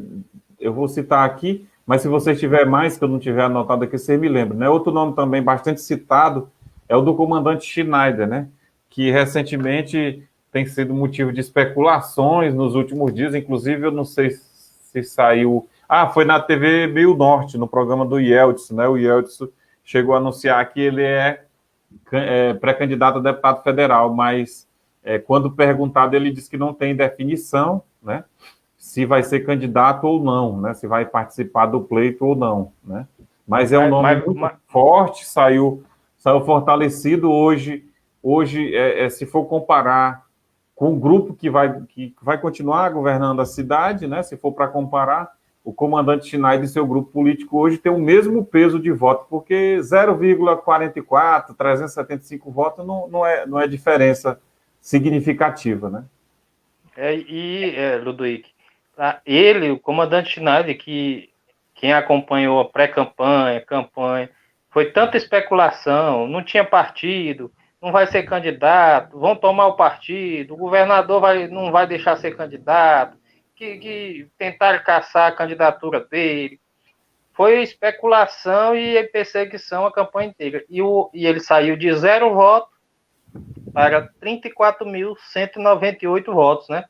Eu vou citar aqui, mas se você tiver mais, que eu não tiver anotado aqui, você me lembra, né? Outro nome também bastante citado é o do comandante Schneider, né? Que recentemente tem sido motivo de especulações nos últimos dias, inclusive eu não sei se saiu... foi na TV Meio Norte, no programa do Yeltsin, né? O Yeltsin chegou a anunciar que ele é pré-candidato a deputado federal, mas quando perguntado, ele disse que não tem definição, né? Se vai ser candidato ou não, né? Se vai participar do pleito ou não, né? Mas é um nome muito forte, saiu fortalecido hoje. Hoje, se for comparar com o grupo que vai continuar governando a cidade, né? Se for para comparar, o comandante Schneider e seu grupo político hoje tem o mesmo peso de voto, porque 0,44, 375 votos não é diferença significativa, né?
Ludovic, ele, o comandante Schneider, que quem acompanhou a pré-campanha, campanha, foi tanta especulação, não tinha partido, não vai ser candidato, vão tomar o partido, o governador não vai deixar ser candidato, que tentaram caçar a candidatura dele. Foi especulação e perseguição a campanha inteira. E ele saiu de 0 voto para 34.198 votos, né?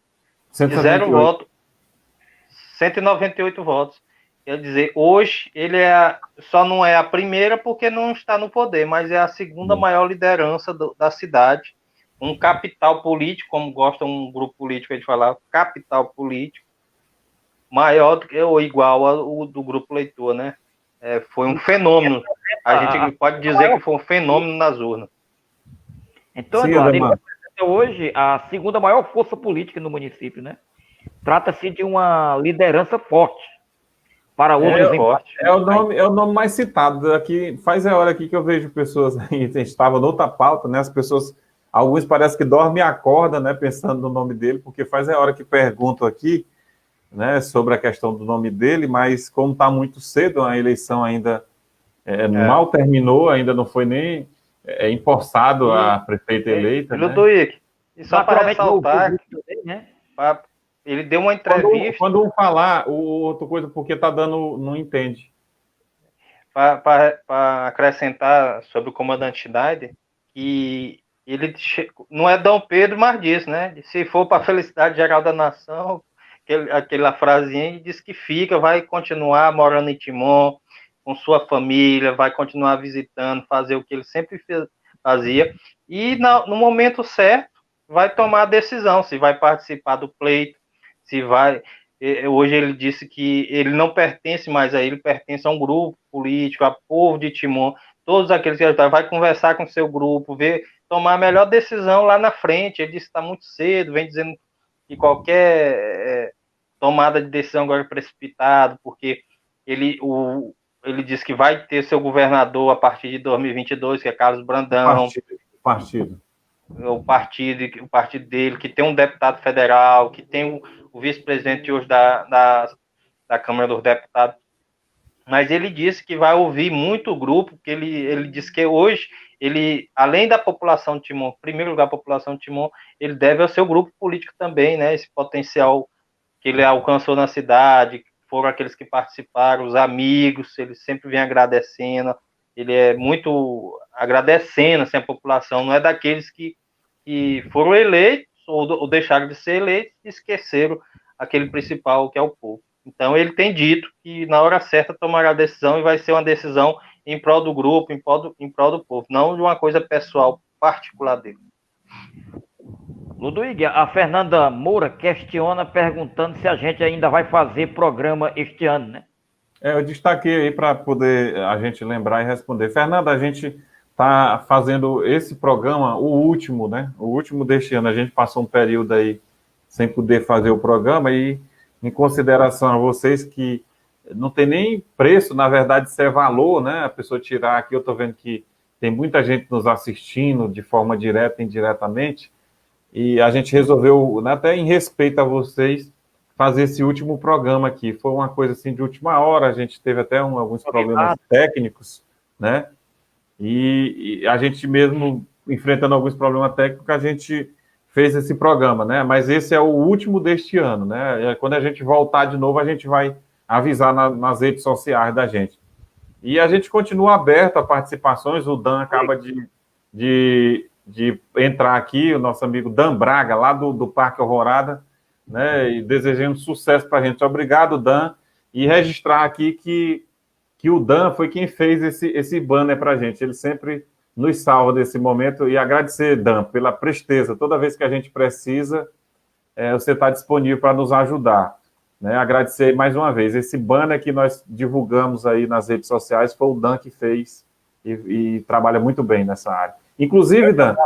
De 0 voto, 198 votos. Quer dizer, hoje ele só não é a primeira porque não está no poder, mas é a segunda maior liderança da cidade. Um capital político, como gosta um grupo político de falar, capital político, maior do que ou igual ao do grupo Leitor, né? Foi um fenômeno. A gente pode dizer que foi um fenômeno nas urnas.
Então, Eduardo, ele representa hoje a segunda maior força política no município, né? Trata-se de uma liderança forte para outros
empates. É o nome mais citado. Aqui, faz a hora aqui que eu vejo pessoas aí, a gente estava noutra pauta, né? As pessoas, alguns parece que dormem e acordam, né? Pensando no nome dele, porque faz a hora que perguntam aqui, né? Sobre a questão do nome dele, mas como está muito cedo, a eleição ainda mal terminou, ainda não foi nem empossado a prefeita eleita, né?
Ludovic, e só para ressaltar, né? Ele deu uma entrevista...
Quando um falar, outra coisa, porque está dando, não entende.
Para acrescentar sobre o comandante Schneider, que ele não é Dom Pedro, mas diz, né? Se for para a felicidade geral da nação, aquela frasinha diz que fica, vai continuar morando em Timon, com sua família, vai continuar visitando, fazer o que ele sempre fazia, e no momento certo vai tomar a decisão, se vai participar do pleito, se vai... Hoje ele disse que ele não pertence mais a ele, pertence a um grupo político, a povo de Timon, todos aqueles que ajudam, vai conversar com o seu grupo, tomar a melhor decisão lá na frente. Ele disse que está muito cedo, vem dizendo que qualquer tomada de decisão agora é precipitado, porque ele disse que vai ter seu governador a partir de 2022, que é Carlos Brandão. O partido dele, que tem um deputado federal, que tem o vice-presidente hoje da Câmara dos Deputados. Mas ele disse que vai ouvir muito o grupo, que ele disse que hoje, além da população de Timon, em primeiro lugar a população de Timon, ele deve ao seu grupo político também, né? Esse potencial que ele alcançou na cidade, foram aqueles que participaram, os amigos, ele sempre vem agradecendo, ele é muito agradecendo assim, a população, não é daqueles que foram eleitos ou deixaram de ser eleitos e esqueceram aquele principal que é o povo. Então ele tem dito que na hora certa tomará a decisão e vai ser uma decisão em prol do grupo, em prol do povo, não de uma coisa pessoal particular dele.
Ludovic, a Fernanda Moura questiona perguntando se a gente ainda vai fazer programa este ano, né?
Eu destaquei aí para poder a gente lembrar e responder. Fernanda, a gente está fazendo esse programa, o último, né? O último deste ano. A gente passou um período aí sem poder fazer o programa e, em consideração a vocês que não tem nem preço, na verdade, isso é valor, né? A pessoa tirar aqui, eu estou vendo que tem muita gente nos assistindo de forma direta e indiretamente, e a gente resolveu, até em respeito a vocês, fazer esse último programa aqui. Foi uma coisa assim de última hora, a gente teve até alguns problemas técnicos, né? E a gente mesmo enfrentando alguns problemas técnicos, a gente fez esse programa, né? Mas esse é o último deste ano, né? Quando a gente voltar de novo, a gente vai avisar nas redes sociais da gente. E a gente continua aberto a participações. O Dan acaba de entrar aqui, o nosso amigo Dan Braga, lá do Parque Alvorada, né? E desejando sucesso para a gente. Obrigado, Dan. E registrar aqui que o Dan foi quem fez esse banner para a gente. Ele sempre nos salva desse momento. E agradecer, Dan, pela presteza. Toda vez que a gente precisa, você está disponível para nos ajudar. Né? Agradecer mais uma vez. Esse banner que nós divulgamos aí nas redes sociais foi o Dan que fez e trabalha muito bem nessa área. Inclusive, Dan,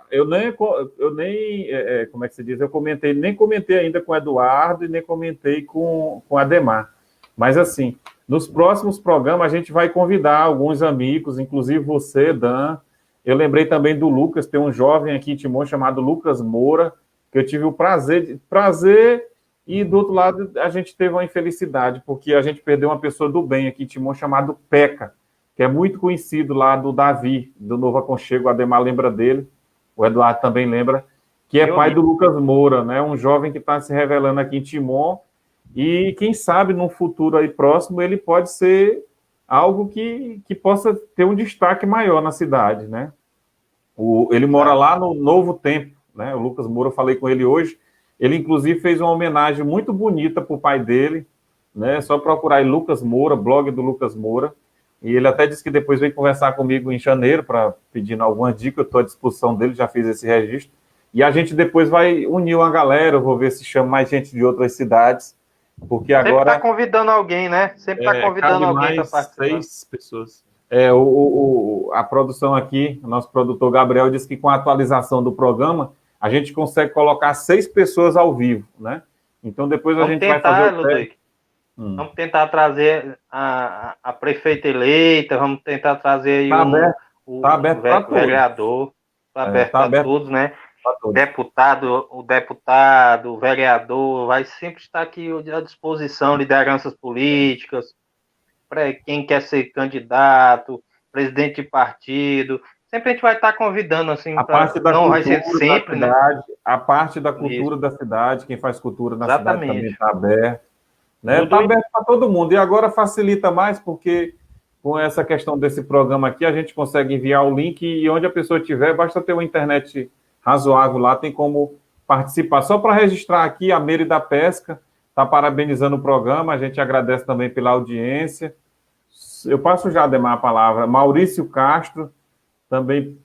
eu nem como é que se diz? Nem comentei ainda com o Eduardo e nem comentei com o Ademar. Mas, assim, nos próximos programas a gente vai convidar alguns amigos, inclusive você, Dan. Eu lembrei também do Lucas, tem um jovem aqui em Timon chamado Lucas Moura, que eu tive o prazer e, do outro lado, a gente teve uma infelicidade, porque a gente perdeu uma pessoa do bem aqui em Timon chamado Peca, que é muito conhecido lá do Davi, do Novo Aconchego. O Ademar lembra dele, o Eduardo também lembra, que é pai do Lucas Moura, né? Um jovem que está se revelando aqui em Timon, e quem sabe, num futuro aí próximo, ele pode ser algo que possa ter um destaque maior na cidade, né? Ele mora lá no Novo Tempo, né? O Lucas Moura, eu falei com ele hoje, ele inclusive fez uma homenagem muito bonita para o pai dele, né? É só procurar aí Lucas Moura, blog do Lucas Moura, e ele até disse que depois veio conversar comigo em janeiro para pedindo alguma dica. Eu estou à disposição dele, já fiz esse registro, e a gente depois vai unir uma galera. Eu vou ver se chama mais gente de outras cidades, porque
sempre
agora...
está convidando alguém, né? Sempre está convidando alguém para participar. 6
pessoas. A produção aqui, o nosso produtor Gabriel disse que com a atualização do programa, a gente consegue colocar 6 pessoas ao vivo, né? Então depois a gente vai fazer o teste.
Vamos tentar trazer a prefeita eleita, vamos tentar trazer aí o vereador, está aberto para todos, né? O deputado, o vereador, vai sempre estar aqui à disposição, lideranças políticas, para quem quer ser candidato, presidente de partido, sempre a gente vai estar convidando, assim,
a parte da cultura
vai ser sempre,
da cidade, né? A parte da cultura da cidade, quem faz cultura na cidade também está aberto. Né? Está aberto para todo mundo, e agora facilita mais, porque com essa questão desse programa aqui, a gente consegue enviar o link, e onde a pessoa estiver, basta ter uma internet razoável lá, tem como participar. Só para registrar aqui, a Meire da Pesca está parabenizando o programa, a gente agradece também pela audiência. Eu passo já, Ademar, a palavra. Maurício Castro também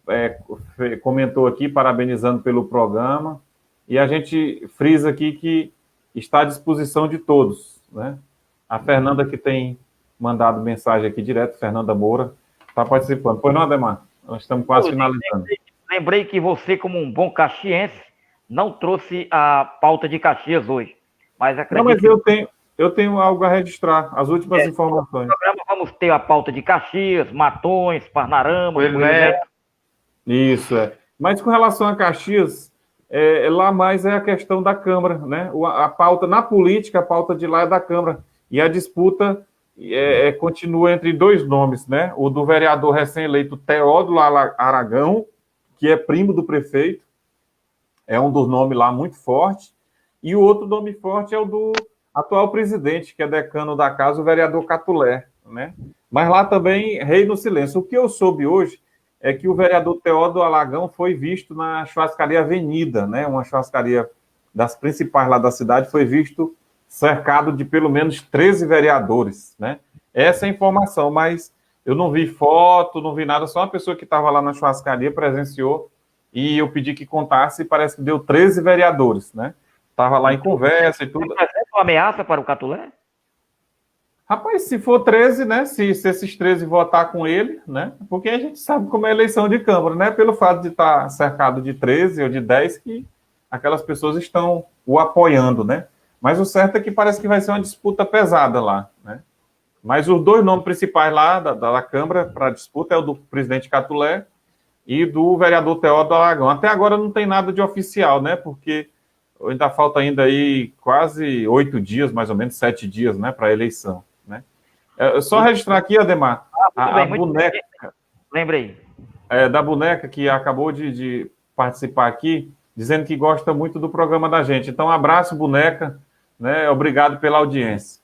comentou aqui, parabenizando pelo programa, e a gente frisa aqui que está à disposição de todos, né? A Fernanda, que tem mandado mensagem aqui direto, Fernanda Moura, está participando. Pois não, Ademar? Nós estamos quase finalizando.
Lembrei que você, como um bom caxiense, não trouxe a pauta de Caxias hoje. Mas acredito...
Não, mas eu tenho algo a registrar, as últimas informações.
No programa vamos ter a pauta de Caxias, Matões, Parnarama, Coelho Neto.
Isso, Mas com relação a Caxias, lá mais é a questão da Câmara, né? A pauta na política, a pauta de lá é da Câmara. E a disputa continua entre 2 nomes, né? O do vereador recém-eleito Teódulo Aragão, que é primo do prefeito, é um dos nomes lá muito forte, e o outro nome forte é o do atual presidente, que é decano da casa, o vereador Catulé, né? Mas lá também reina o silêncio. O que eu soube hoje é que o vereador Teódulo Aragão foi visto na churrascaria Avenida, né? Uma churrascaria das principais lá da cidade, foi visto cercado de pelo menos 13 vereadores, né? Essa é a informação, mas eu não vi foto, não vi nada, só uma pessoa que estava lá na churrascaria presenciou, e eu pedi que contasse, e parece que deu 13 vereadores, né? Estava lá em conversa e tudo.
Mas é uma ameaça para o Catulé?
Rapaz, se for 13, né? Se esses 13 votar com ele, né? Porque a gente sabe como é a eleição de Câmara, né? Pelo fato de estar cercado de 13 ou de 10, que aquelas pessoas estão o apoiando, né? Mas o certo é que parece que vai ser uma disputa pesada lá, né? Mas os 2 nomes principais lá da Câmara para a disputa é o do presidente Catulé e do vereador Teódulo Aragão. Até agora não tem nada de oficial, né? Porque ainda falta ainda aí quase 8 dias, mais ou menos 7 dias, né, para a eleição, né? Só registrar aqui, Ademar, a boneca.
Lembrei.
Da boneca que acabou de participar aqui, dizendo que gosta muito do programa da gente. Então, abraço, boneca, né? Obrigado pela audiência.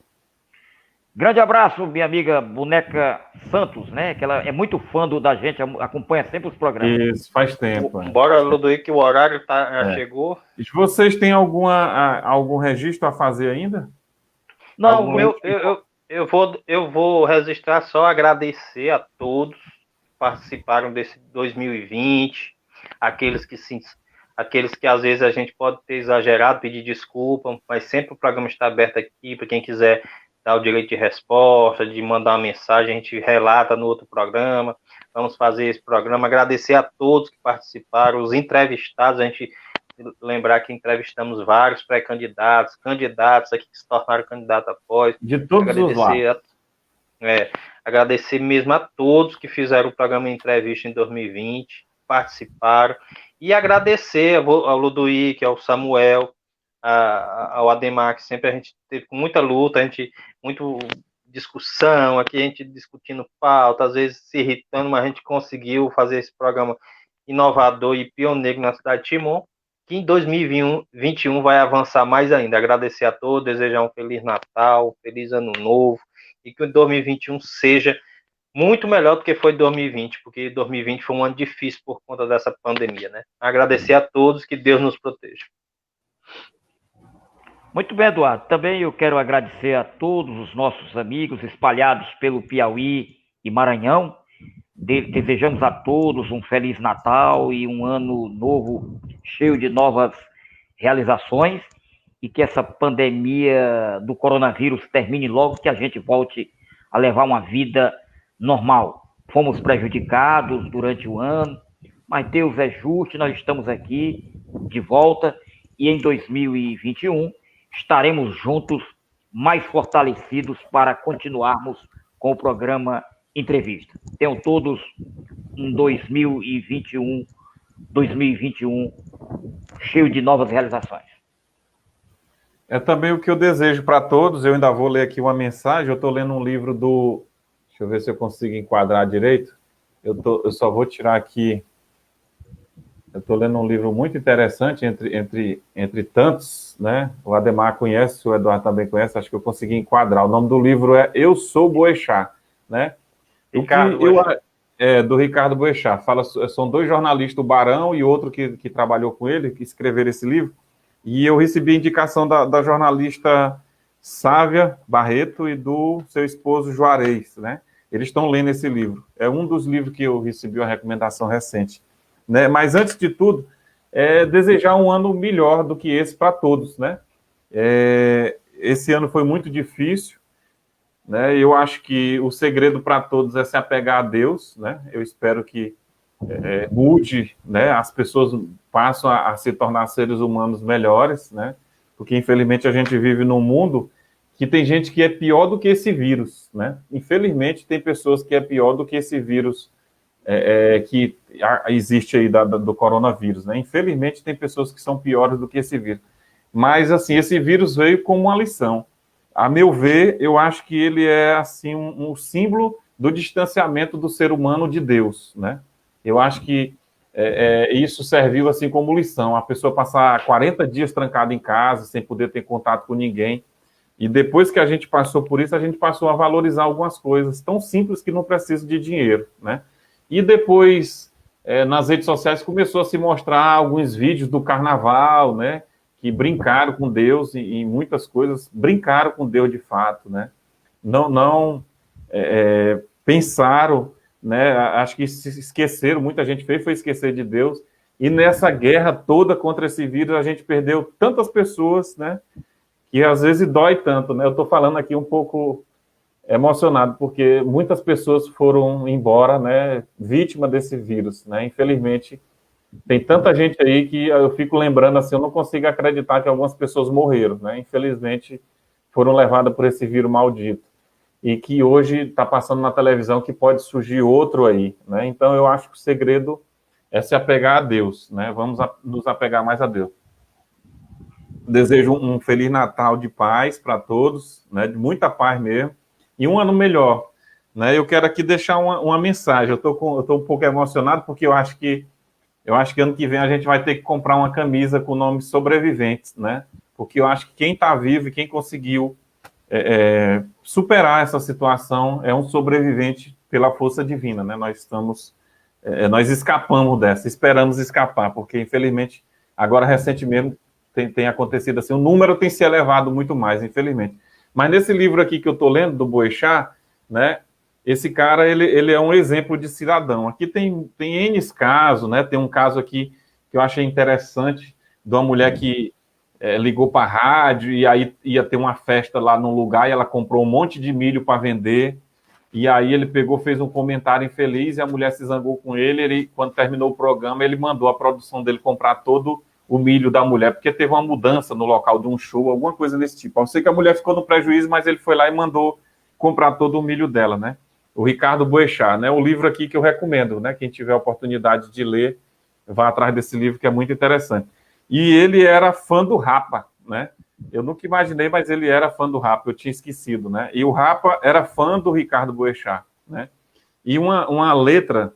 Grande abraço, minha amiga Boneca Santos, né? Que ela é muito fã da gente, acompanha sempre os programas.
Isso, faz tempo.
Bora, Ludovico, que o horário já chegou.
E vocês têm algum registro a fazer ainda?
Não, eu vou registrar só agradecer a todos que participaram desse 2020, aqueles que às vezes a gente pode ter exagerado, pedir desculpa, mas sempre o programa está aberto aqui para quem quiser dar o direito de resposta, de mandar uma mensagem, a gente relata no outro programa. Vamos fazer esse programa. Agradecer a todos que participaram, os entrevistados, a gente lembrar que entrevistamos vários pré-candidatos, candidatos aqui que se tornaram candidatos após.
De todos os lados.
Agradecer mesmo a todos que fizeram o programa Entrevista em 2020, participaram, e agradecer ao Ludovico, ao Samuel, ao Ademar, que sempre a gente teve muita luta, muito discussão, aqui a gente discutindo pauta, às vezes se irritando, mas a gente conseguiu fazer esse programa inovador e pioneiro na cidade de Timon, que em 2021 vai avançar mais ainda. Agradecer a todos, desejar um Feliz Natal, Feliz Ano Novo, e que o 2021 seja muito melhor do que foi 2020, porque 2020 foi um ano difícil por conta dessa pandemia, né? Agradecer a todos, que Deus nos proteja.
Muito bem, Eduardo. Também eu quero agradecer a todos os nossos amigos espalhados pelo Piauí e Maranhão. Desejamos a todos um Feliz Natal e um ano novo cheio de novas realizações, e que essa pandemia do coronavírus termine logo, que a gente volte a levar uma vida normal. Fomos prejudicados durante o ano, mas Deus é justo, nós estamos aqui de volta, e em 2021 estaremos juntos, mais fortalecidos, para continuarmos com o programa Entrevista. Tenham todos um 2021 cheio de novas realizações.
É também o que eu desejo para todos. Eu ainda vou ler aqui uma mensagem. Eu estou lendo um livro do... Deixa eu ver se eu consigo enquadrar direito. Eu só vou tirar aqui... Eu estou lendo um livro muito interessante, entre tantos, né? O Ademar conhece, o Eduardo também conhece, acho que eu consegui enquadrar. O nome do livro é Eu Sou Boechat, né? Do Ricardo Boechat. São 2 jornalistas, o Barão e outro que trabalhou com ele, que escreveram esse livro. E eu recebi a indicação da jornalista Sávia Barreto e do seu esposo Juarez, né? Eles estão lendo esse livro. É um dos livros que eu recebi uma recomendação recente, né? Mas, antes de tudo, desejar um ano melhor do que esse para todos, né? Esse ano foi muito difícil, né? Eu acho que o segredo para todos é se apegar a Deus, né? Eu espero que mude, né? As pessoas passam a se tornar seres humanos melhores, né? Porque, infelizmente, a gente vive num mundo que tem gente que é pior do que esse vírus, né? Infelizmente, tem pessoas que é pior do que esse vírus que existe aí do coronavírus, né? Infelizmente, tem pessoas que são piores do que esse vírus. Mas, assim, esse vírus veio como uma lição. A meu ver, eu acho que ele é, assim, um símbolo do distanciamento do ser humano de Deus, né? Eu acho que isso serviu, assim, como lição. A pessoa passar 40 dias trancada em casa, sem poder ter contato com ninguém. E depois que a gente passou por isso, a gente passou a valorizar algumas coisas tão simples que não precisam de dinheiro, né? E depois, nas redes sociais, começou a se mostrar alguns vídeos do carnaval, né? Que brincaram com Deus e muitas coisas, brincaram com Deus de fato, né? Não pensaram, né? Acho que se esqueceram, muita gente foi esquecer de Deus, e nessa guerra toda contra esse vírus, a gente perdeu tantas pessoas, né? Que às vezes dói tanto, né? Eu estou falando aqui um pouco emocionado, porque muitas pessoas foram embora, né? Vítima desse vírus, né? Infelizmente, tem tanta gente aí que eu fico lembrando assim, eu não consigo acreditar que algumas pessoas morreram, né? Infelizmente, foram levadas por esse vírus maldito. E que hoje está passando na televisão que pode surgir outro aí, né? Então, eu acho que o segredo é se apegar a Deus, né? Vamos nos apegar mais a Deus. desejo um Feliz Natal de paz para todos, né? De muita paz mesmo, e um ano melhor, né? Eu quero aqui deixar uma mensagem. Eu tô um pouco emocionado porque eu acho que ano que vem a gente vai ter que comprar uma camisa com o nome Sobreviventes, né? Porque eu acho que quem está vivo e quem conseguiu superar essa situação é um sobrevivente pela força divina, né? Nós escapamos dessa, esperamos escapar, porque infelizmente agora recentemente tem acontecido assim, o número tem se elevado muito mais, infelizmente. Mas nesse livro aqui que eu estou lendo, do Boechat, né? Esse cara, ele é um exemplo de cidadão. Aqui tem N casos, né? Tem um caso aqui que eu achei interessante, de uma mulher que ligou para a rádio e aí ia ter uma festa lá num lugar e ela comprou um monte de milho para vender. E aí ele pegou, fez um comentário infeliz e a mulher se zangou com ele. Ele, quando terminou o programa, ele mandou a produção dele comprar todo o milho da mulher, porque teve uma mudança no local de um show, alguma coisa desse tipo. Eu sei que a mulher ficou no prejuízo, mas ele foi lá e mandou comprar todo o milho dela, né? O Ricardo Boechat, né? O livro aqui que eu recomendo, né? Quem tiver a oportunidade de ler, vá atrás desse livro que é muito interessante. E ele era fã do Rapa, né? Eu nunca imaginei, mas ele era fã do Rapa, eu tinha esquecido, né? E o Rapa era fã do Ricardo Boechat, né? E uma letra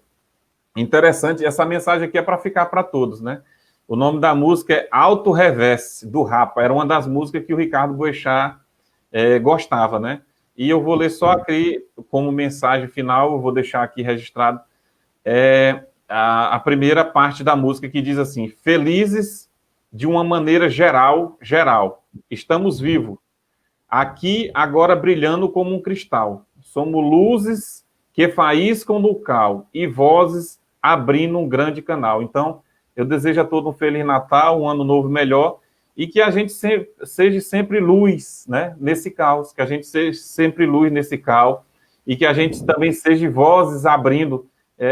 interessante, essa mensagem aqui é para ficar para todos, né? O nome da música é Auto Revés, do Rapa. Era uma das músicas que o Ricardo Boechat gostava, né? E eu vou ler só aqui, como mensagem final, eu vou deixar aqui registrado, a primeira parte da música que diz assim: felizes de uma maneira geral, estamos vivos, aqui agora brilhando como um cristal, somos luzes que faíscam no cal e vozes abrindo um grande canal. Então, eu desejo a todos um Feliz Natal, um ano novo melhor, e que a gente seja sempre luz, né, nesse caos, que a gente seja sempre luz nesse caos, e que a gente também seja vozes abrindo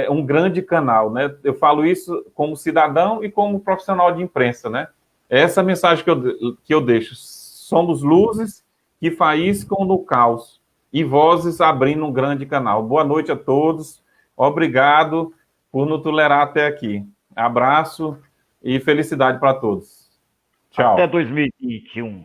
um grande canal, né? Eu falo isso como cidadão e como profissional de imprensa, né? É essa mensagem que eu deixo. Somos luzes que faíscam no caos e vozes abrindo um grande canal. Boa noite a todos. Obrigado por nos tolerar até aqui. Abraço e felicidade para todos. Tchau.
Até 2021.